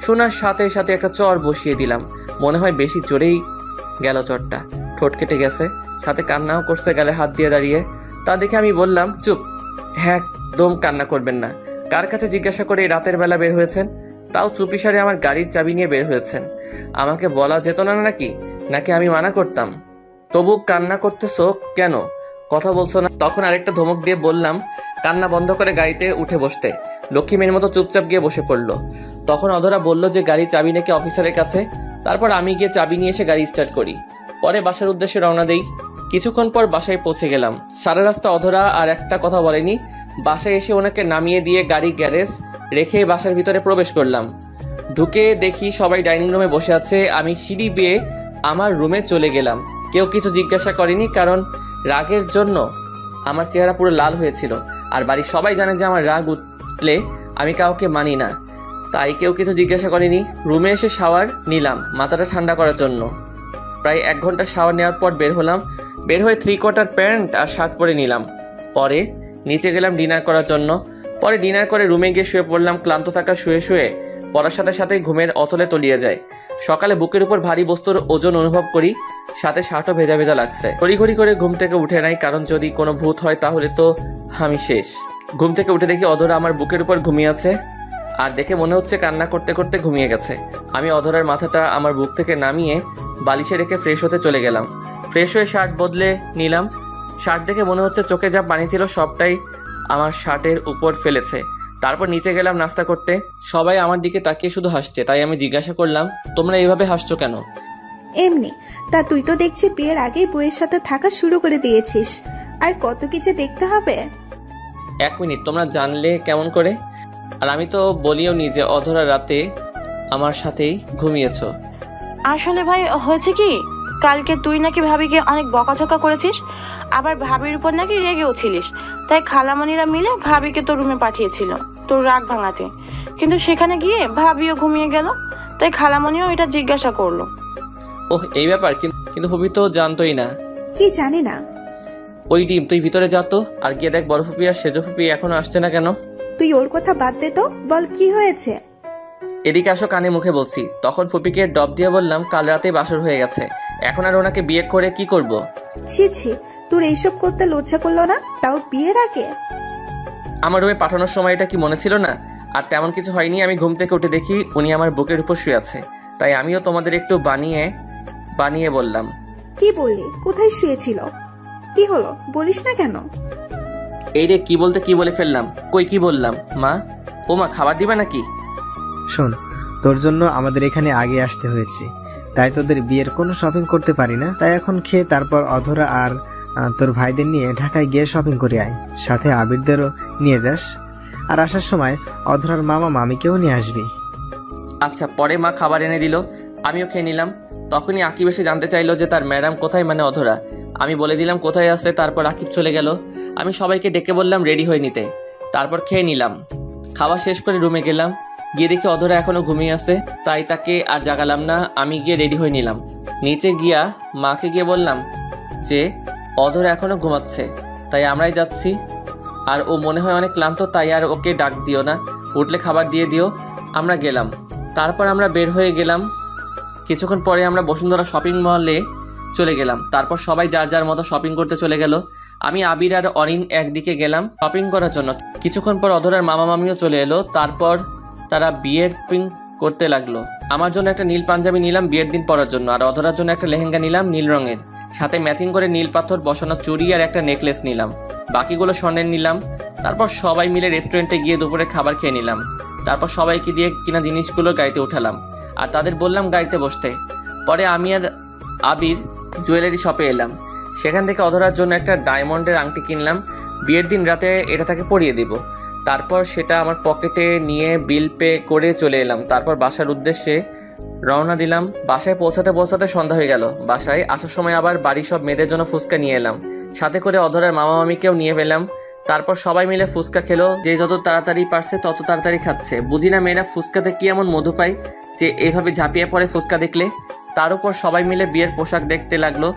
শোনার সাথে সাথে একটা চর বসিয়ে দিলাম। মনে হয় বেশি জোরেই গেল চরটা, ঠোঁট কেটে গেছে, সাথে কান্নাও করছে গালে হাত দিয়ে দাঁড়িয়ে। তা দেখে আমি বললাম, চুপ, হ্যাঁ একদম কান্না করবেন না। কার কাছে জিজ্ঞাসা করে রাতের বেলা বের হয়েছেন, তাও চুপিসারে আমার গাড়ির চাবি নিয়ে বের হয়েছেন? আমাকে বলা যেত না নাকি? নাকি আমি মানা করতাম? তবু কান্না করতেছো কেন, কথা বলছো না? তখন আরেকটা ধমক দিয়ে বললাম কান্না বন্ধ করে গাড়িতে উঠে বসতে। লক্ষ্মী মেয়ের মতো চুপচাপ গিয়ে বসে পড়লো। তখন অধরা বলল যে গাড়ির চাবি নাকি অফিসারের কাছে। তারপর আমি গিয়ে চাবি নিয়ে এসে গাড়ি স্টার্ট করি। পরে বাসার উদ্দেশ্যে রওনা দেই। কিছুক্ষণ পর বাসায় পৌঁছে গেলাম। সারা রাস্তা অধরা আর একটা কথা বলেনি। বাসায় এসে ওনাকে নামিয়ে দিয়ে গাড়ি গ্যারেজ রেখে বাসার ভিতরে প্রবেশ করলাম। ঢুকে দেখি সবাই ডাইনিং রুমে বসে আছে। আমি সিঁড়ি বেয়ে আমার রুমে চলে গেলাম। কেউ কিছু জিজ্ঞাসা করেনি, কারণ রাগের জন্য আমার চেহারা পুরো লাল হয়েছিল। আর বাড়ির সবাই জানে যে আমার রাগ উঠলে আমি কাউকে মানি না, তাই কেউ কিছু জিজ্ঞাসা করেনি। রুমে এসে শাওয়ার নিলাম মাথাটা ঠান্ডা করার জন্য। প্রায় 1 ঘন্টা শাওয়ার নেওয়ার পর বের হলাম। বের হয়ে 3/4 প্যান্ট আর শার্ট পরে নিলাম। পরে নিচে গেলাম ডিনার করার জন্য। পরে ডিনার করে রুমে গিয়ে শুয়ে পড়লাম। ক্লান্ত থাকা শুয়ে শুয়ে পড়ার সাথে সাথেই ঘুমের অতলে তলিয়ে যায়। সকালে বুকের উপর ভারী বস্তুর ওজন অনুভব করি, সাথে শার্টও ভেজা ভেজা লাগছে। ঘড়ি করে ঘুম থেকে উঠে নাই, কারণ যদি কোনো ভূত হয় তাহলে তো আমি শেষ। ঘুম থেকে উঠে দেখি অধরা আমার বুকের উপর ঘুমিয়ে আছে, আর দেখে মনে হচ্ছে কান্না করতে করতে ঘুমিয়ে গেছে। আমি অধরার মাথাটা আমার বুক থেকে নামিয়ে বালিশে রেখে ফ্রেশ হতে চলে গেলাম। ফ্রেশ হয়ে শার্ট বদলে নিলাম। শার্ট দেখে মনে হচ্ছে চোখে যা পানি ছিল সবটাই আমার শার্টের উপর ফেলেছে। তারপর নিচে গেলাম নাস্তা করতে। সবাই আমার দিকে তাকিয়ে শুধু হাসছে, তাই আমি জিজ্ঞাসা করলাম, তোমরা এইভাবে হাসছো কেন? এমনি। তা তুই তো দেখছি বিয়ের আগেই বইয়ের সাথে থাকা শুরু করে দিয়েছিস, আর কত কিছু দেখতে হবে। 1 মিনিট, তোমরা জানলে কেমন করে? আর আমি তো বলিও নি যে অধরা রাতে আমার সাথেই ঘুমিয়েছো। আসলে ভাই হয়েছে কি, কালকে তুই নাকি ভাবিকে অনেক বকাঝকা করেছিস, আবার ভাবির উপর নাকি রেগেও ছিলিস। তাই খালামণিরা মিলে ভাবিকে তোর রুমে পাঠিয়েছিল তোর রাগ ভাঙাতে। কিন্তু সেখানে গিয়ে ভাবিও ঘুমিয়ে গেল, তাই খালামণিও এটা জিজ্ঞাসা করলো। ওহ, এই ব্যাপার? কিন্তু ফুপি তো জানতোই না। কি জানি না। ওই ডিম, তুই ভিতরে যা তো, আর গিয়ে দেখ বড় ফুপি আর সেজ ফুপি এখনো আসছে না কেন। তুই ওর কথা বাদ দে তো, বল কি হয়েছে। এদিকে আসো, কানে মুখে বলছি। তখন ফুপিকে ডব দিয়ে বললাম, কাল রাতে বাসর হয়ে গেছে, এখন আর ওনাকে বিয়ে করে কি করব? ছি ছি, তোর এইসব করতে লজ্জা করলো না, তাও বিয়ের আগে? আমার রুমে পাঠানোর সময় এটা কি মনে ছিল না? আর তেমন কিছু হয়নি। আমি ঘুম থেকে উঠে দেখি উনি আমার বুকের উপর শুয়ে আছে, তাই আমিও তোমাদের একটু বানিয়ে বললাম। কি বললি? কোথায় শুয়েছিল? কি হলো বলিস না কেন? এই রে, কি বলতে কি বলে ফেললাম। কই কি বললাম? মা, ও মা, খাবার দিবে নাকি? শোন, তোর জন্য আমাদের এখানে আগে আসতে হয়েছে। তাই তোদের বিয়ের কোনো শপিং করতে পারি না। তাই এখন খেয়ে তারপর অধরা আর তোর ভাইদের নিয়ে ঢাকায় গিয়ে শপিং করে আয়, সাথে আবিরদেরও নিয়ে যাস। আর আসার সময় অধরার মামা মামিকেও নিয়ে আসবি। আচ্ছা। পরে মা খাবার এনে দিল, আমিও খেয়ে নিলাম। তখনই আকিব এসে জানতে চাইলো যে তার ম্যাডাম কোথায়, মানে অধরা। আমি বলে দিলাম কোথায় আছে। তারপর আকিব চলে গেল। আমি সবাইকে ডেকে বললাম রেডি হয়ে নিতে। তারপর খেয়ে নিলাম। খাওয়া শেষ করে রুমে গেলাম, গিয়ে দেখি অধরা এখনও ঘুমিয়ে আছে। তাই তাকে আর জাগালাম না, আমি গিয়ে রেডি হয়ে নিলাম। নিচে গিয়া মাকে গিয়ে বললাম যে অধরা এখনও ঘুমাচ্ছে, তাই আমরাই যাচ্ছি। আর ও মনে হয় অনেক ক্লান্ত, তাই আর ওকে ডাক দিও না, উঠলে খাবার দিয়ে দিও। আমরা গেলাম। তারপর আমরা বের হয়ে গেলাম। কিছুক্ষণ পরে আমরা বসুন্ধরা শপিং মলে চলে গেলাম। তারপর সবাই যার যার মতো শপিং করতে চলে গেল। আমি আবির আর অরিন একদিকে গেলাম শপিং করার জন্য। কিছুক্ষণ পর অধরার মামা মামিও চলে এলো। তারপর তারা বিয়ের শপিং করতে লাগলো। আমার জন্য একটা নীল পাঞ্জাবি নিলাম বিয়ের দিন পরার জন্য, আর অধরার জন্য একটা লেহেঙ্গা নিলাম নীল রঙের, সাথে ম্যাচিং করে নীল পাথর বসানো চুড়ি আর একটা নেকলেস নিলাম। বাকিগুলো স্বর্ণের নিলাম। তারপর সবাই মিলে রেস্টুরেন্টে গিয়ে দুপুরে খাবার খেয়ে নিলাম। তারপর সবাইকে দিয়ে কিনা জিনিসগুলো গাড়িতে উঠালাম আর তাদের বললাম গাড়িতে বসতে। পরে আমি আর আবির জুয়েলারি শপে এলাম। সেখান থেকে অধরার জন্য একটা ডায়মন্ডের আংটি কিনলাম। বিয়ের দিন রাতে এটা তাকে পরিয়ে দিব। তারপর সেটা আমার পকেটে নিয়ে বিল পে করে চলে এলাম। তারপর বাসার উদ্দেশ্যে রওনা দিলাম। বাসায় পৌঁছাতে পৌঁছাতে সন্ধ্যা হয়ে গেল। বাসায় আসার সময় আবার বাড়ির সব মেয়েদের জন্য ফুচকা নিয়ে এলাম, সাথে করে অধরার মামা মামিকেও নিয়ে পেলাম। তারপর সবাই মিলে ফুচকা খেলো। যে যত তাড়াতাড়ি পারছে তত তাড়াতাড়ি খাচ্ছে। বুঝি না মেয়েরা ফুচকাতে কি এমন মধু পায় যে এভাবে ঝাঁপিয়ে পড়ে ফুচকা দেখলে। তার উপর সবাই মিলে বিয়ের পোশাক দেখতে লাগলো।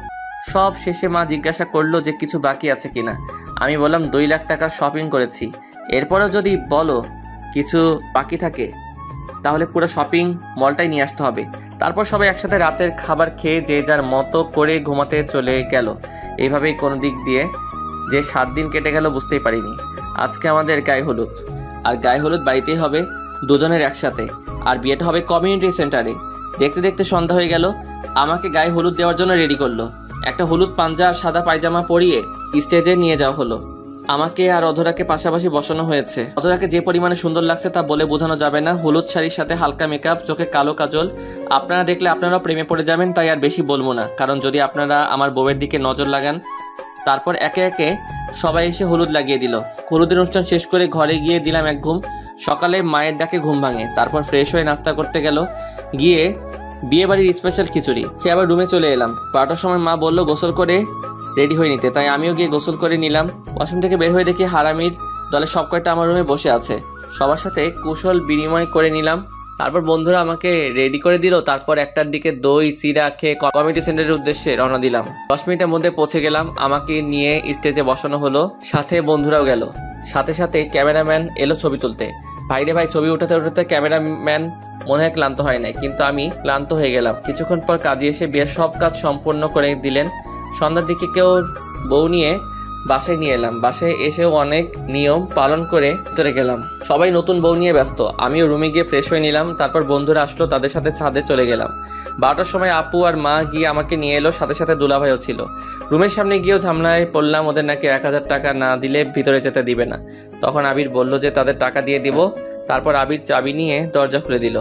সব শেষে মা জিজ্ঞাসা করলো যে কিছু বাকি আছে কিনা। আমি বললাম 2 লাখ টাকার শপিং করেছি, এরপরেও যদি বলো কিছু বাকি থাকে তাহলে পুরো শপিং মলটাই নিয়ে আসতে হবে। তারপর সবাই একসাথে রাতের খাবার খেয়ে যে যার মতো করে ঘুমাতে চলে গেল। এইভাবেই কোনো দিক দিয়ে যে 7 দিন কেটে গেল বুঝতেই পারিনি। আজকে আমাদের গায়ে হলুদ, আর গায়ে হলুদ বাড়িতেই হবে দুজনের একসাথে, আর বিয়েটা হবে কমিউনিটি সেন্টারে। দেখতে দেখতে সন্ধ্যা হয়ে গেল। আমাকে গায়ে হলুদ দেওয়ার জন্য রেডি করলো। একটা হলুদ পাঞ্জা আর সাদা পায়জামা পরিয়ে স্টেজে নিয়ে যাওয়া হলো। আমাকে আর অধরাকে পাশাপাশি বসানো হয়েছে। অধরাকে যে পরিমাণে সুন্দর লাগছে তা বলে বোঝানো যাবে না। হলুদ শাড়ির সাথে হালকা মেকআপ, চোখে কালো কাজল। আপনারা দেখলে আপনারাও প্রেমে পড়ে যাবেন, তাই আর বেশি বলবো না, কারণ যদি আপনারা আমার বউয়ের দিকে নজর লাগান। তারপর একে একে সবাই এসে হলুদ লাগিয়ে দিল। হলুদের অনুষ্ঠান শেষ করে ঘরে গিয়ে দিলাম এক ঘুম। সকালে মায়ের ডাকে ঘুম ভাঙে। তারপর ফ্রেশ হয়ে নাস্তা করতে গেল, গিয়ে বিয়ে বাড়ির স্পেশাল খিচুড়ি খেয়ে আবার রুমে চলে এলাম। 12টার সময় মা বলল গোসল করে রেডি হয়ে নিতে, তাই আমিও গিয়ে গোসল করে নিলাম। ওয়াশরুম থেকে বের হয়ে দেখি হারামির দলে সব কয়টা আমার রুমে বসে আছে। সবার সাথে কুশল বিনিময় করে নিলাম। তারপর বন্ধুরা আমাকে রেডি করে দিল। তারপর 1টার দিকে দই চিরা খেয়ে কমিউনিটি সেন্টারের উদ্দেশ্যে রওনা দিলাম। 10 মিনিটের মধ্যে পৌঁছে গেলাম। আমাকে নিয়ে স্টেজে বসানো হলো, সাথে বন্ধুরাও গেল। সাথে সাথে ক্যামেরাম্যান এলো ছবি তুলতে। ভাইরে ভাই, ছবি উঠাতে উঠাতে ক্যামেরাম্যান মনে হয় ক্লান্ত হয় নাই, কিন্তু আমি ক্লান্ত হয়ে গেলাম। কিছুক্ষণ পর কাজে এসে বিয়ের সব কাজ সম্পূর্ণ করে দিলেন। সন্ধ্যার দিকে কেউ বউ নিয়ে বাসায় নিয়ে এলাম। বাসায় এসেও অনেক নিয়ম পালন করে ভিতরে গেলাম। সবাই নতুন বউ নিয়ে ব্যস্ত। আমিও রুমে গিয়ে ফ্রেশ হয়ে নিলাম। তারপর বন্ধুরা আসলো, তাদের সাথে ছাদে চলে গেলাম। 12টার সময় আপু আর মা গিয়ে আমাকে নিয়ে এলো, সাথে সাথে দুলাভাইও ছিল। রুমের সামনে গিয়েও ঝামেলায় পড়লাম। ওদের নাকি 1000 টাকা না দিলে ভিতরে যেতে দিবে না। তখন আবির বলল যে তাদের টাকা দিয়ে দিব। তারপর আবির চাবি নিয়ে দরজা খুলে দিল।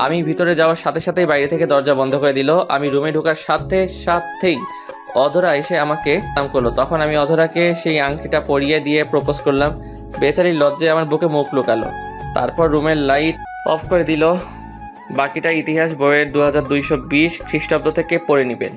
আমি ভিতরে যাওয়ার সাথে সাথেই বাইরে থেকে দরজা বন্ধ করে দিল। আমি রুমে ঢোকার সাথে সাথেই অধরা এসে আমাকে নাম করলো। তখন আমি অধরাকে সেই আংটিটা পরিয়ে দিয়ে প্রপোজ করলাম। বেচারির লজ্জায় আমার বুকে মুখ লুকালো। তারপর রুমের লাইট অফ করে দিল। বাকিটা ইতিহাস বইয়ের 2220 খ্রিস্টাব্দ থেকে পড়ে নেবেন।